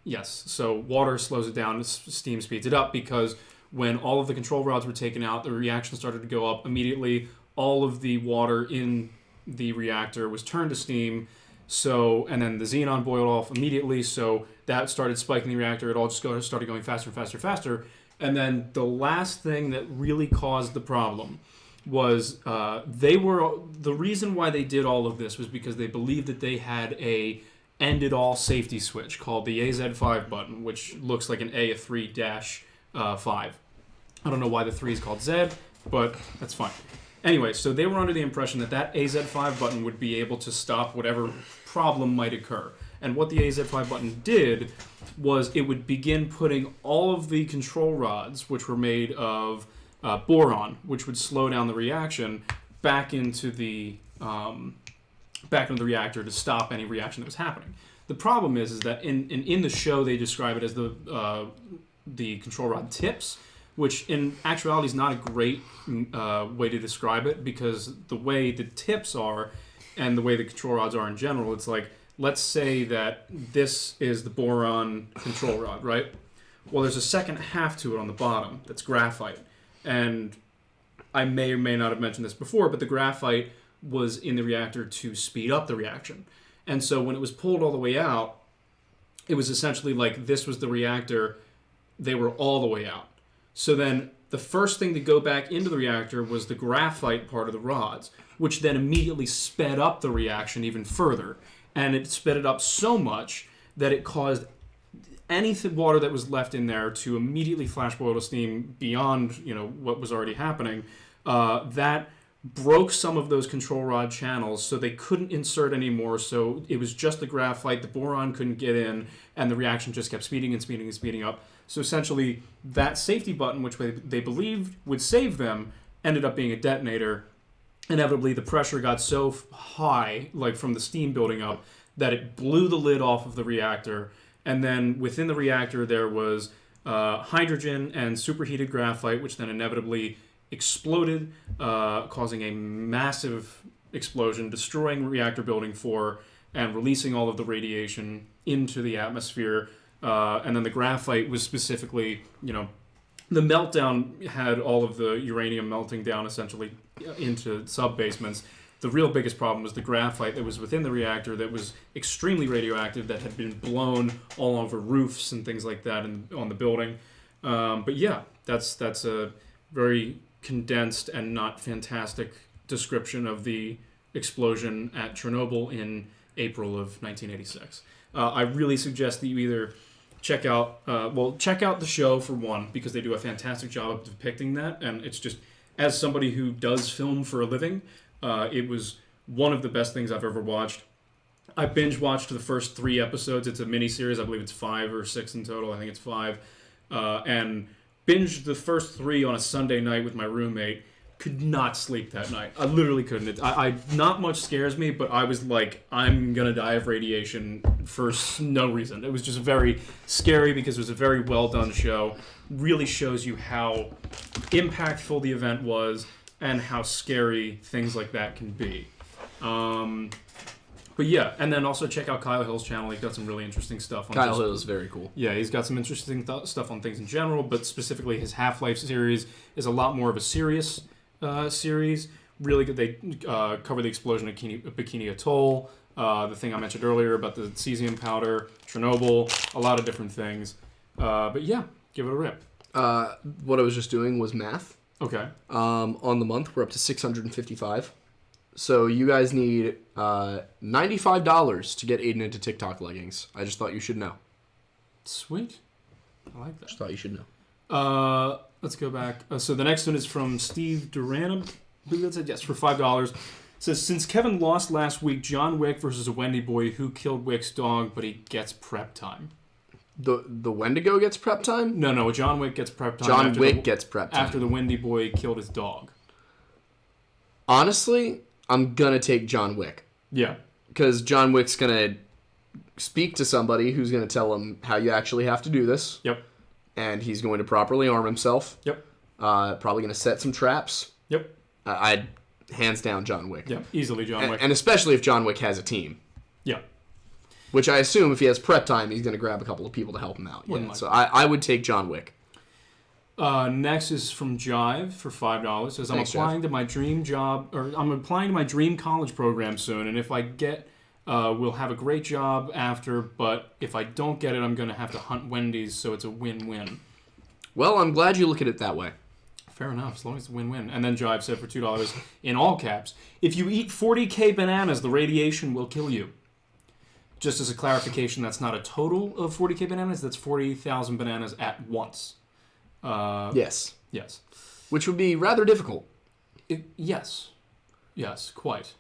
Yes, so water slows it down, steam speeds it up, because when all of the control rods were taken out, the reaction started to go up immediately. All of the water in the reactor was turned to steam, and then the xenon boiled off immediately, so that started spiking the reactor. It all just started going faster and faster and faster. And then the last thing that really caused the problem was the reason why they did all of this was because they believed that they had a end-it-all safety switch called the AZ5 button, which looks like an A, a 3-5. I don't know why the 3 is called Z, but that's fine. Anyway, so they were under the impression that AZ5 button would be able to stop whatever problem might occur. And what the AZ5 button did was it would begin putting all of the control rods, which were made of boron, which would slow down the reaction, back into the back into the reactor to stop any reaction that was happening. The problem is that in the show they describe it as the control rod tips, which in actuality is not a great way to describe it, because the way the tips are and the way the control rods are in general, it's like, let's say that this is the boron control rod, right? Well, there's a second half to it on the bottom that's graphite. And I may or may not have mentioned this before, but the graphite was in the reactor to speed up the reaction. And so when it was pulled all the way out, it was essentially like this was the reactor, they were all the way out. So then the first thing to go back into the reactor was the graphite part of the rods, which then immediately sped up the reaction even further. And it sped it up so much that it caused any water that was left in there to immediately flash boil to steam beyond, what was already happening. That broke some of those control rod channels, so they couldn't insert anymore. So it was just the graphite, the boron couldn't get in, and the reaction just kept speeding and speeding and speeding up. So essentially, that safety button, which they believed would save them, ended up being a detonator. Inevitably, the pressure got so high, like from the steam building up, that it blew the lid off of the reactor. And then within the reactor, there was hydrogen and superheated graphite, which then inevitably exploded, causing a massive explosion, destroying reactor building 4 and releasing all of the radiation into the atmosphere. And then the graphite was specifically, the meltdown had all of the uranium melting down essentially into sub-basements. The real biggest problem was the graphite that was within the reactor that was extremely radioactive, that had been blown all over roofs and things like that on the building. But yeah, that's a very condensed and not fantastic description of the explosion at Chernobyl in April of 1986. I really suggest that you either check out the show for one, because they do a fantastic job of depicting that, and it's just, as somebody who does film for a living, it was one of the best things I've ever watched. I binge watched the first 3 episodes. It's a mini-series. I believe it's 5 or 6 in total. I think it's 5. And binged the first 3 on a Sunday night with my roommate. Could not sleep that night. I literally couldn't. I not much scares me, but I was like, I'm going to die of radiation for no reason. It was just very scary because it was a very well-done show. Really shows you how impactful the event was and how scary things like that can be. But yeah, and then also check out Kyle Hill's channel. He's got some really interesting stuff. Kyle Hill is very cool. Yeah, he's got some interesting stuff on things in general, but specifically his Half-Life series is a lot more of a serious series. Really good. They cover the explosion at Bikini Atoll, the thing I mentioned earlier about the cesium powder, Chernobyl, a lot of different things. But yeah, give it a rip. What I was just doing was math. Okay. On the month, we're up to 655. So you guys need $95 to get Aiden into TikTok leggings. I just thought you should know. Sweet. I like that. Just thought you should know. Let's go back. So the next one is from Steve Duran. Who said yes for $5. It says, since Kevin lost last week, John Wick versus a Wendy boy, who killed Wick's dog, but he gets prep time. The Wendigo gets prep time? No, John Wick gets prep time. John Wick gets prep time. After the Wendy boy killed his dog. Honestly, I'm going to take John Wick. Yeah. Because John Wick's going to speak to somebody who's going to tell him how you actually have to do this. Yep. And he's going to properly arm himself. Yep. Probably going to set some traps. Yep. I'd hands down John Wick. Yeah, easily John Wick. And especially if John Wick has a team. Yeah. Which I assume if he has prep time, he's going to grab a couple of people to help him out. Yeah. So I would take John Wick. Next is from Jive for $5. It says, I'm applying to my dream job, or I'm applying to my dream college program soon, and if I get, we'll have a great job after, but if I don't get it, I'm going to have to hunt Wendy's, so it's a win-win. Well, I'm glad you look at it that way. Fair enough, as long as it's a win-win. And then Jive said for $2, in all caps, if you eat 40K bananas, the radiation will kill you. Just as a clarification, that's not a total of 40K bananas, that's 40,000 bananas at once. Yes. Yes. Which would be rather difficult. Yes. Yes, quite.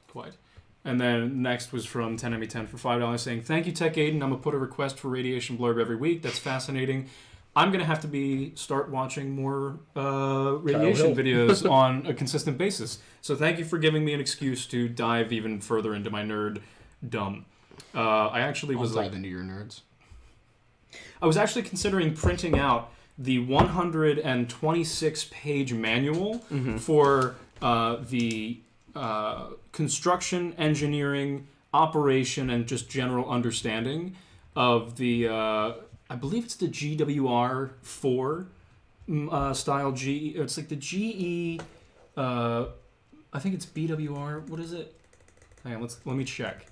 And then next was from 10ME10 for $5 saying, thank you, Tech Aiden. I'm going to put a request for radiation blurb every week. That's fascinating. I'm going to have to start watching more radiation videos on a consistent basis. So thank you for giving me an excuse to dive even further into my nerd dumb. I actually was dive into your nerds. I was actually considering printing out the 126-page manual for the construction, engineering, operation, and just general understanding of the, I believe it's the GWR-4 style GE. It's like the GE, I think it's BWR. What is it? Hang on, let me check.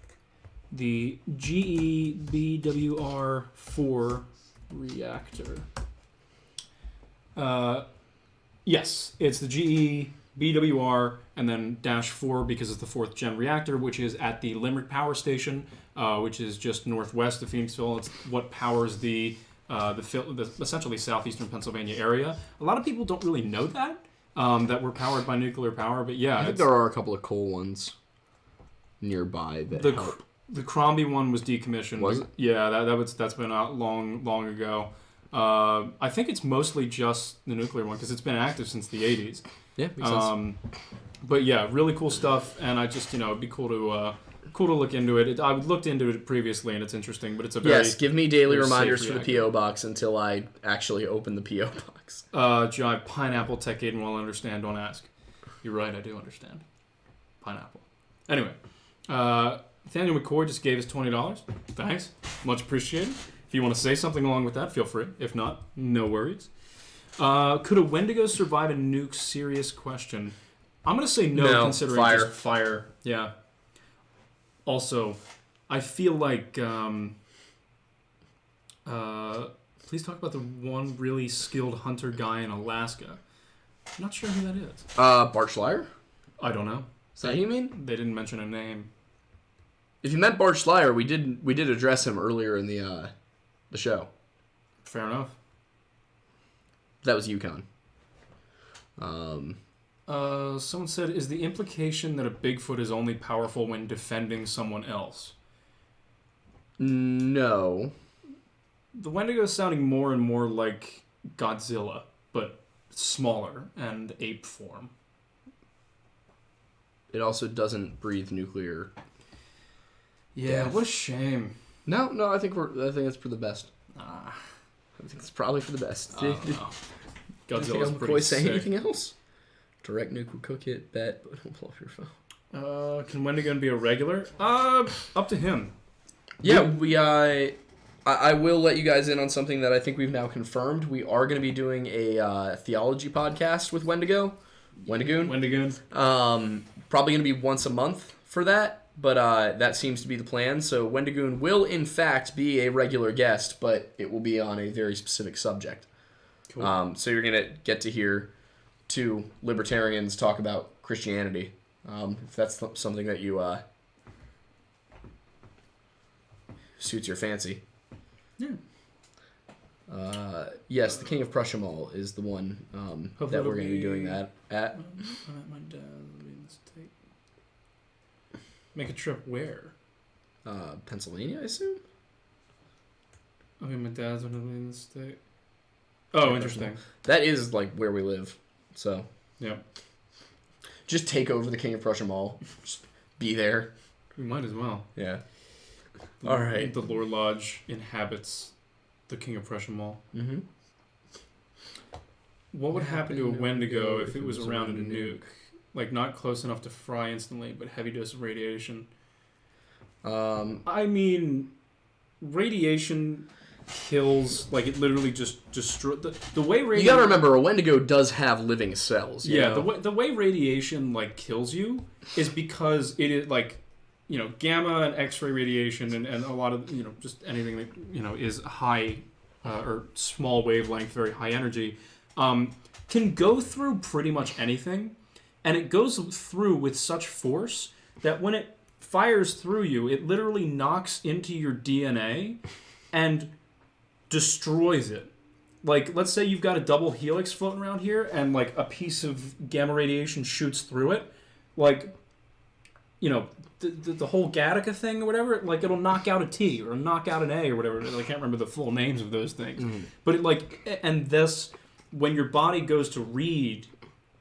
The GE BWR-4 reactor. Yes, it's the GE BWR and then -4 because it's the 4th gen reactor, which is at the Limerick Power Station, which is just northwest of Phoenixville. It's what powers the essentially southeastern Pennsylvania area. A lot of people don't really know that we're powered by nuclear power, but yeah, I think there are a couple of coal ones nearby that help. The Crombie one was decommissioned. Was it? Yeah, that's been out long ago. I think it's mostly just the nuclear one because it's been active since the 80s. Yeah, makes sense. But yeah, really cool stuff, and I just it'd be cool to look into it. I looked into it previously, and it's interesting, but it's a very give me daily reminders for the PO box until I actually open the PO box. Jive, pineapple, Tech Aiden will understand. Don't ask. You're right, I do understand. Pineapple. Anyway, Nathaniel McCoy just gave us $20. Thanks, much appreciated. If you want to say something along with that, feel free. If not, no worries. Could a Wendigo survive a nuke? Serious question. I'm going to say no considering just fire. Yeah. Also, I feel like... please talk about the one really skilled hunter guy in Alaska. I'm not sure who that is. Bart Schleyer? I don't know. Is that who you mean? They didn't mention a name. If you meant Bart Schleyer, we did address him earlier in the show. Fair enough. That was Yukon. Someone said, is the implication that a Bigfoot is only powerful when defending someone else? No. The Wendigo is sounding more and more like Godzilla, but smaller and ape form. It also doesn't breathe nuclear. Yeah, death. What a shame. No, I think it's for the best. I think it's probably for the best. No. Godzilla's pretty say sick. anything else? Direct nuke will cook it, bet, but it'll blow up your phone. Can Wendigo be a regular? Up to him. Yeah, I will let you guys in on something that I think we've now confirmed. We are going to be doing a theology podcast with Wendigoon. Probably going to be once a month for that, but that seems to be the plan. So Wendigoon will, in fact, be a regular guest, but it will be on a very specific subject. Cool. So you're going to get to hear two libertarians talk about Christianity, if that's something that you suits your fancy. Yeah. Yes, the King of Prussia Mall is the one that we're going to be doing that at. I'm at my dad's in the state. Make a trip where? Pennsylvania, I assume? I mean, my dad's in the state. Oh, interesting. That is like where we live. So yeah, just take over the King of Prussia Mall. Just be there. We might as well. Yeah. All right. The Lore Lodge inhabits the King of Prussia Mall. Mm-hmm. What would happen to a Wendigo if it was around a nuke? Like not close enough to fry instantly, but heavy dose of radiation. I mean, radiation kills, like it literally just destroy the way radiation. You gotta remember, a Wendigo does have living cells. You know? the way radiation like kills you is because it is like, you know, gamma and X-ray radiation and a lot of, you know, just anything that, you know, is high or small wavelength, very high energy, can go through pretty much anything, and it goes through with such force that when it fires through you, it literally knocks into your DNA and destroys it. Like, let's say you've got a double helix floating around here and like a piece of gamma radiation shoots through it. Like, the whole Gattaca thing or whatever, like it'll knock out a T or knock out an A or whatever. I can't remember the full names of those things. Mm-hmm. But when your body goes to read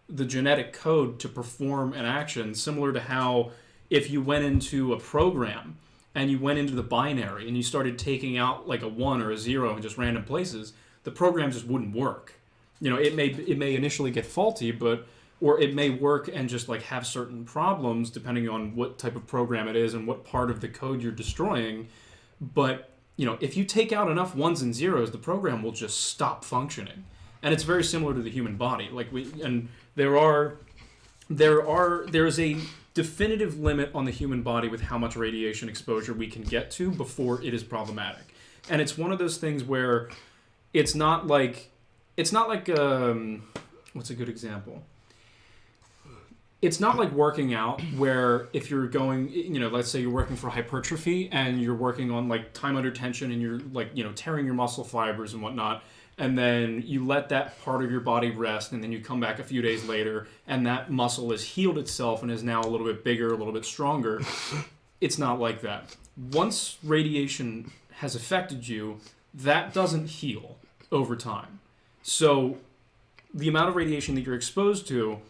the genetic code to perform an action, similar to how if you went into a program and you went into the binary and you started taking out like a 1 or a 0 in just random places, the program just wouldn't work. It may initially get faulty, or it may work and just like have certain problems depending on what type of program it is and what part of the code you're destroying. But, if you take out enough 1s and 0s, the program will just stop functioning. And it's very similar to the human body. There is a definitive limit on the human body with how much radiation exposure we can get to before it is problematic. And it's one of those things where it's not like what's a good example? It's not like working out where if you're going, let's say you're working for hypertrophy and you're working on like time under tension and you're like, tearing your muscle fibers and whatnot. And then you let that part of your body rest, and then you come back a few days later, and that muscle has healed itself and is now a little bit bigger, a little bit stronger. It's not like that. Once radiation has affected you, that doesn't heal over time. So the amount of radiation that you're exposed to,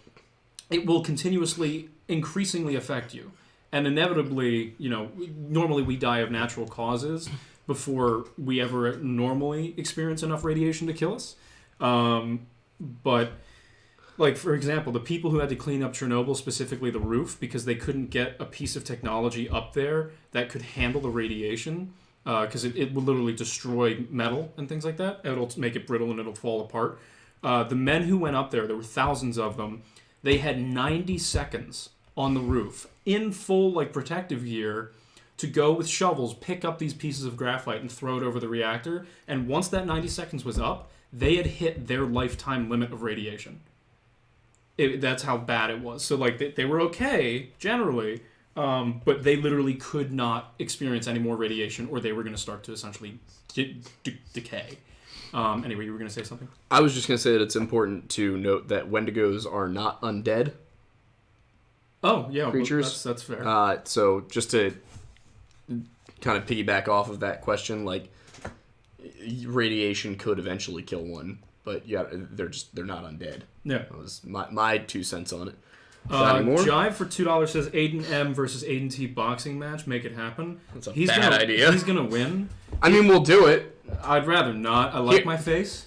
it will continuously, increasingly affect you. And inevitably, normally we die of natural causes before we ever normally experience enough radiation to kill us. But, like, for example, the people who had to clean up Chernobyl, specifically the roof, because they couldn't get a piece of technology up there that could handle the radiation, because it would literally destroy metal and things like that. It'll make it brittle and it'll fall apart. The men who went up there were thousands of them. They had 90 seconds on the roof in full, like, protective gear to go with shovels, pick up these pieces of graphite and throw it over the reactor. And once that 90 seconds was up, they had hit their lifetime limit of radiation. That's how bad it was. So, like, they were okay, generally, but they literally could not experience any more radiation or they were going to start to essentially decay. Anyway, you were going to say something? I was just going to say that it's important to note that Wendigos are not undead. Oh, yeah. Creatures. Well, that's fair. So, just to kind of piggyback off of that question, like, radiation could eventually kill one, but yeah, they're not undead. Yeah, that was my 2 cents on it. Jive for $2 says Aiden M versus Aiden T boxing match. Make it happen. That's a bad idea. He's gonna win. I mean, we'll do it. I'd rather not. I like my face.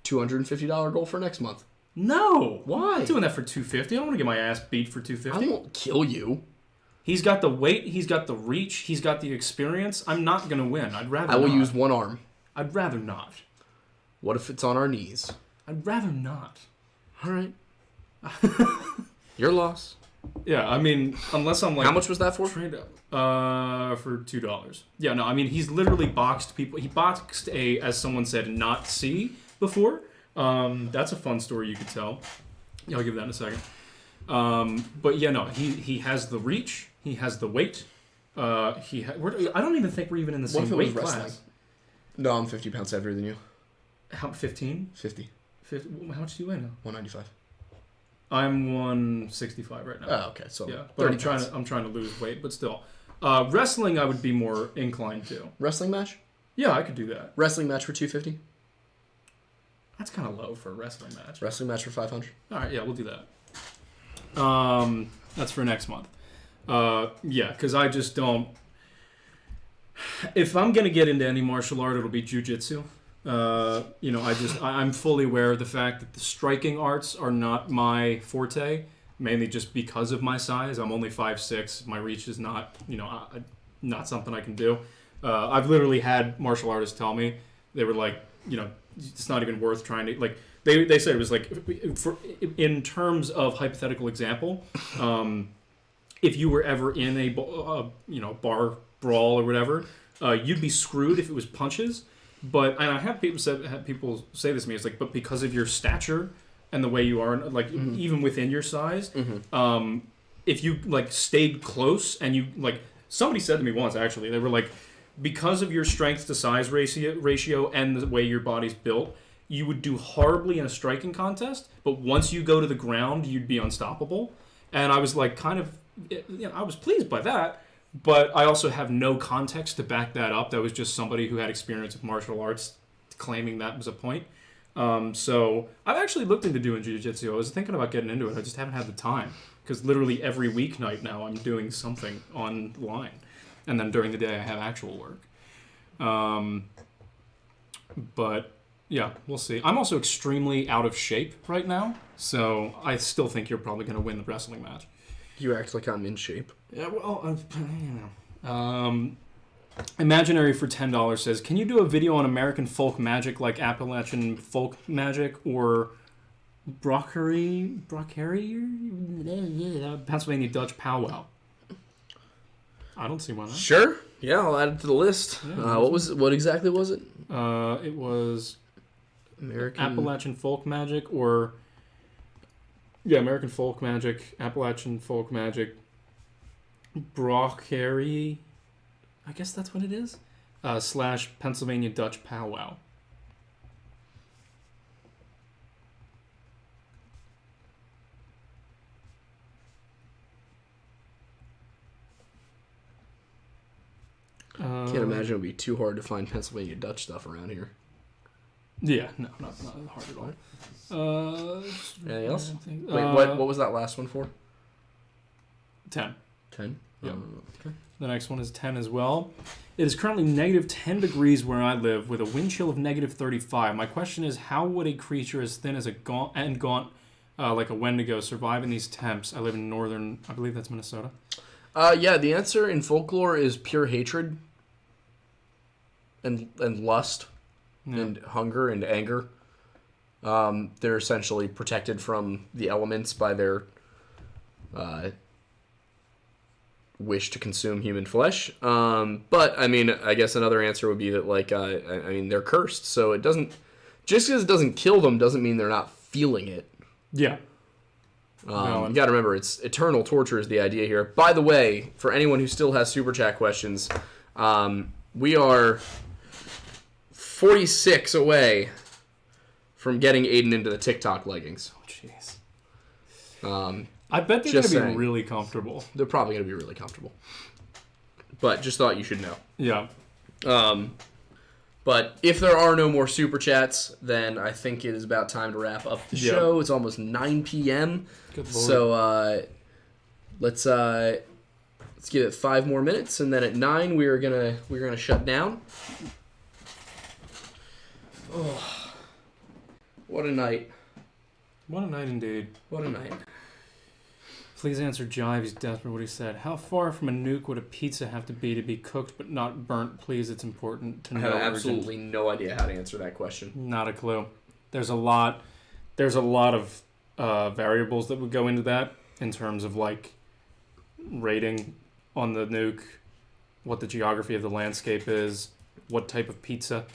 $250 goal for next month. No, why? I'm doing that for $250. I don't want to get my ass beat for $250. I won't kill you. He's got the weight, he's got the reach, he's got the experience. I'm not going to win. I'd rather I will not. use one arm. I'd rather not. What if it's on our knees? I'd rather not. All right. Your loss. Yeah, I mean, unless I'm like... How much was that for? Trained up. For $2. Yeah, no, I mean, he's literally boxed people. He boxed as someone said, not C before. That's a fun story you could tell. Yeah, I'll give that in a second. But yeah, no, he has the reach, he has the weight. I don't even think we're even in the same weight class. No, I'm 50 pounds heavier than you. How 15? 50. How much do you weigh now? 195. I'm 165 right now. Oh, okay. So yeah, but I'm trying to lose weight, but still. Wrestling, I would be more inclined to. Wrestling match? Yeah, I could do that. Wrestling match for 250. That's kind of low for a wrestling match. Wrestling match for 500. All right, yeah, we'll do that. That's for next month. Yeah, because I just don't... If I'm going to get into any martial art, it'll be jiu-jitsu. I'm fully aware of the fact that the striking arts are not my forte, mainly just because of my size. I'm only 5'6". My reach is not, not something I can do. I've literally had martial artists tell me, they were like, it's not even worth trying to, like, they said it was like, in terms of hypothetical example, if you were ever in a bar brawl or whatever, you'd be screwed if it was punches. But and I have people say this to me. It's like, but because of your stature and the way you are, like even within your size, if you like stayed close and you like, somebody said to me once actually, they were like, because of your strength to size ratio and the way your body's built, you would do horribly in a striking contest. But once you go to the ground, you'd be unstoppable. And I was like, kind of I was pleased by that. But I also have no context to back that up. That was just somebody who had experience with martial arts claiming that was a point. So I've actually looked into doing jiu-jitsu. I was thinking about getting into it. I just haven't had the time. Because literally every weeknight now I'm doing something online. And then during the day I have actual work. But yeah, we'll see. I'm also extremely out of shape right now. So I still think you're probably going to win the wrestling match. You act like I'm in shape. Yeah, well, Imaginary for $10 says, can you do a video on American folk magic like Appalachian folk magic or Brockery, Pennsylvania Dutch powwow? I don't see why not. Sure. Yeah, I'll add it to the list. Yeah, What exactly was it? It was American Appalachian folk magic or... Yeah, American folk magic, Appalachian folk magic, Brockery, I guess that's what it is, / Pennsylvania Dutch powwow. Can't imagine it would be too hard to find Pennsylvania Dutch stuff around here. Yeah, no, not hard at all. Anything else? Wait, what was that last one for? 10. 10? Yep. Okay. The next one is 10 as well. It is currently negative 10 degrees where I live with a wind chill of negative 35. My question is, how would a creature as thin as a gaunt like a Wendigo survive in these temps? I live in northern, I believe that's Minnesota. Yeah, the answer in folklore is pure hatred and lust and hunger and anger. They're essentially protected from the elements by their wish to consume human flesh. But I mean, I guess another answer would be that they're cursed. So it doesn't, just because it doesn't kill them doesn't mean they're not feeling it. Yeah. You got to remember, it's eternal torture is the idea here. By the way, for anyone who still has super chat questions, we are 46 away from getting Aiden into the TikTok leggings. Oh, jeez. I bet they're going to be really comfortable. They're probably going to be really comfortable. But just thought you should know. Yeah. But if there are no more super chats, then I think it is about time to wrap up the show. It's almost 9 p.m. Good Lord. So let's give it 5 more minutes, and then at 9 we're gonna shut down. Oh, what a night! What a night indeed. What a night! Please answer Jive. He's desperate what he said. How far from a nuke would a pizza have to be cooked but not burnt? Please, it's important to know. I have absolutely no idea how to answer that question. Not a clue. There's a lot of variables that would go into that in terms of like rating on the nuke, what the geography of the landscape is, what type of pizza.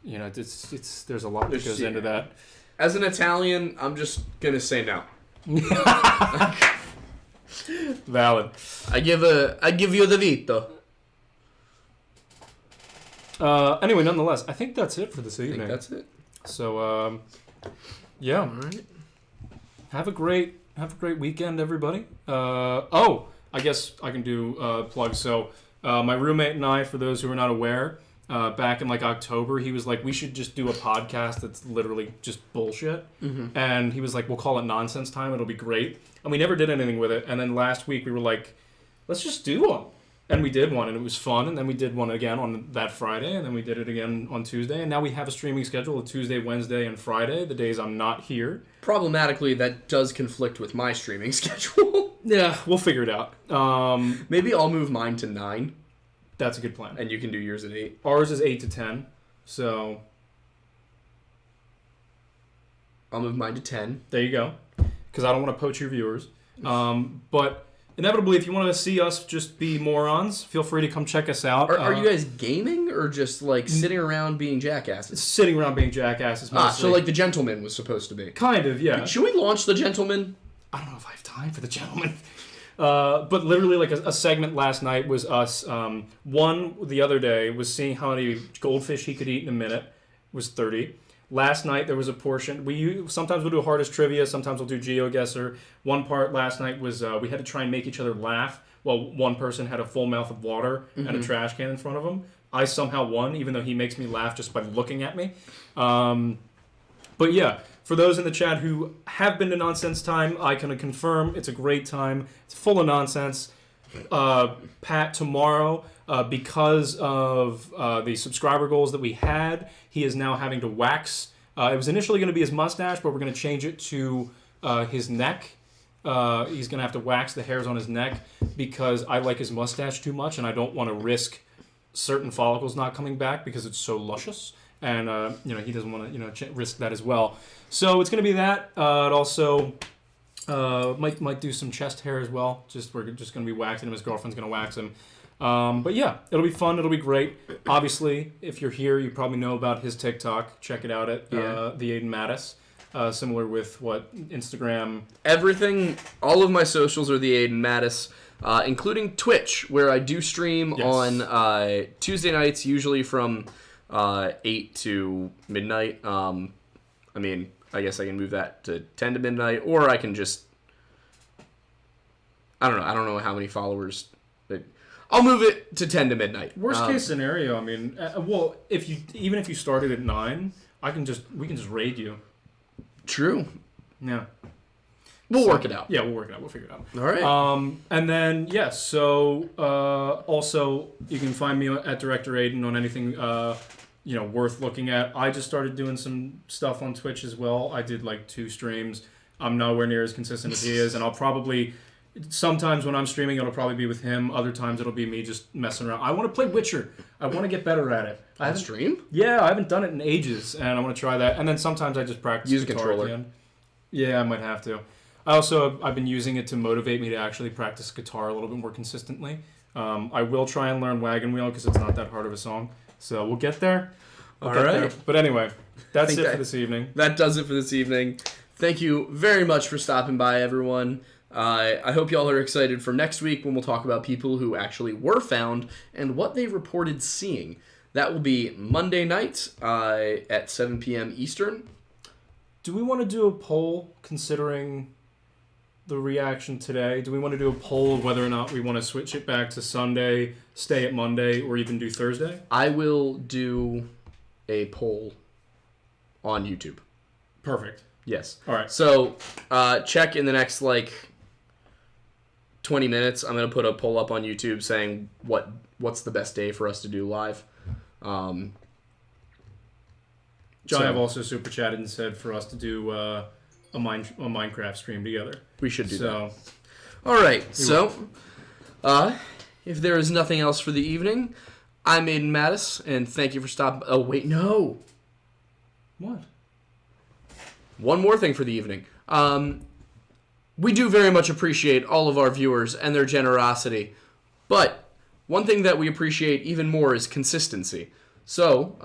You know, it's there's a lot that goes into that. As an Italian, I'm just gonna say no. Valid. I give you the veto. Anyway, nonetheless, I think that's it for this evening. I think that's it. So, yeah. All right. Have a great weekend, everybody. I guess I can do plugs. So, my roommate and I, for those who are not aware, back in like October, he was like, we should just do a podcast that's literally just bullshit. Mm-hmm. And he was like, we'll call it Nonsense Time. It'll be great. And we never did anything with it. And then last week we were like, let's just do one. And we did one, and it was fun. And then we did one again on that Friday, and then we did it again on Tuesday. And now we have a streaming schedule of Tuesday, Wednesday, and Friday, the days I'm not here. Problematically, that does conflict with my streaming schedule. Yeah, we'll figure it out. Maybe I'll move mine to 9. That's a good plan. And you can do yours at 8. Ours is 8 to 10, so... I'll move mine to 10. There you go. Because I don't want to poach your viewers. But inevitably, if you want to see us just be morons, feel free to come check us out. Are you guys gaming or just like sitting around being jackasses? Sitting around being jackasses mostly. So like The Gentleman was supposed to be. Kind of, yeah. Should we launch The Gentleman? I don't know if I have time for The Gentleman. But literally, like a segment last night was us. One the other day was seeing how many goldfish he could eat in a minute. Was 30. Last night there was a portion. Sometimes we'll do hardest trivia. Sometimes we'll do GeoGuessr. One part last night was we had to try and make each other laugh while one person had a full mouth of water and a trash can in front of him. I somehow won, even though he makes me laugh just by looking at me. But yeah, for those in the chat who have been to Nonsense Time, I can confirm it's a great time. It's full of nonsense. Pat, tomorrow, because of the subscriber goals that we had, he is now having to wax. It was initially going to be his mustache, but we're going to change it to his neck. He's going to have to wax the hairs on his neck because I like his mustache too much, and I don't want to risk certain follicles not coming back because it's so luscious. And he doesn't want to risk that as well. So it's going to be that. It also might do some chest hair as well. We're just going to be waxing him. His girlfriend's going to wax him. But yeah, it'll be fun. It'll be great. Obviously, if you're here, you probably know about his TikTok. Check it out at the Aiden Mattis. Similar with what Instagram. Everything. All of my socials are the Aiden Mattis. Including Twitch, where I do stream on Tuesday nights, usually from 8 to midnight. I guess I can move that to 10 to midnight, or I can just... I don't know how many followers... I'll move it to 10 to midnight. Worst case scenario, if you started at 9, we can just raid you. True. Yeah. We'll work it out. Yeah, we'll work it out. We'll figure it out. All right. And then, also, you can find me at Director Aiden on anything, worth looking at. I just started doing some stuff on Twitch as well. I did, 2 streams. I'm nowhere near as consistent as he is, and I'll probably... Sometimes when I'm streaming, it'll probably be with him. Other times, it'll be me just messing around. I want to play Witcher. I want to get better at it. On stream? Yeah, I haven't done it in ages, and I want to try that. And then sometimes I just practice Use a guitar controller. at the end. Yeah, I might have to. I've been using it to motivate me to actually practice guitar a little bit more consistently. I will try and learn Wagon Wheel because it's not that hard of a song. So we'll get there. All right. But anyway, that's it for this evening. That does it for this evening. Thank you very much for stopping by, everyone. I hope y'all are excited for next week when we'll talk about people who actually were found and what they reported seeing. That will be Monday night at 7 p.m. Eastern. Do we want to do a poll considering the reaction today? Do we want to do a poll of whether or not we want to switch it back to Sunday, stay at Monday, or even do Thursday? I will do a poll on YouTube. Perfect. Yes. All right. So check in the next 20 minutes. I'm going to put a poll up on YouTube saying what's the best day for us to do live. John have also super chatted and said for us to do a Minecraft stream together. We should do that. All right. If there is nothing else for the evening, I'm Aiden Mattis, and thank you for stopping. Oh, wait, no. What? One more thing for the evening. We do very much appreciate all of our viewers and their generosity, but one thing that we appreciate even more is consistency. So,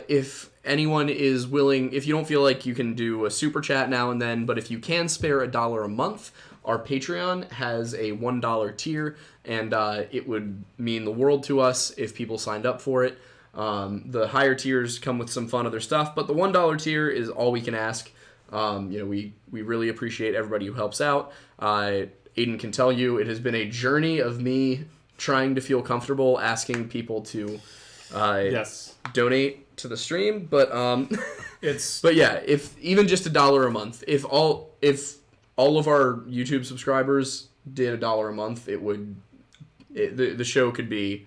if anyone is willing, if you don't feel like you can do a super chat now and then, but if you can spare $1 a month, our Patreon has a $1 tier, and it would mean the world to us if people signed up for it. The higher tiers come with some fun other stuff, but the $1 tier is all we can ask. We really appreciate everybody who helps out. Aiden can tell you it has been a journey of me trying to feel comfortable asking people to donate to the stream, but if even just $1 a month, if all of our YouTube subscribers did $1 a month, the show could be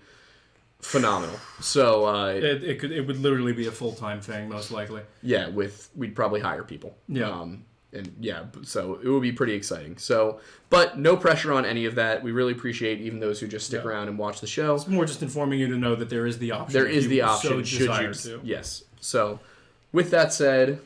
phenomenal. So it would literally be a full-time thing, most likely. Yeah, we'd probably hire people. Yeah. So it would be pretty exciting. So, but no pressure on any of that. We really appreciate even those who just stick around and watch the show. It's more just informing you to know that there is the option. There is the option. So should you? Yes. So, with that said,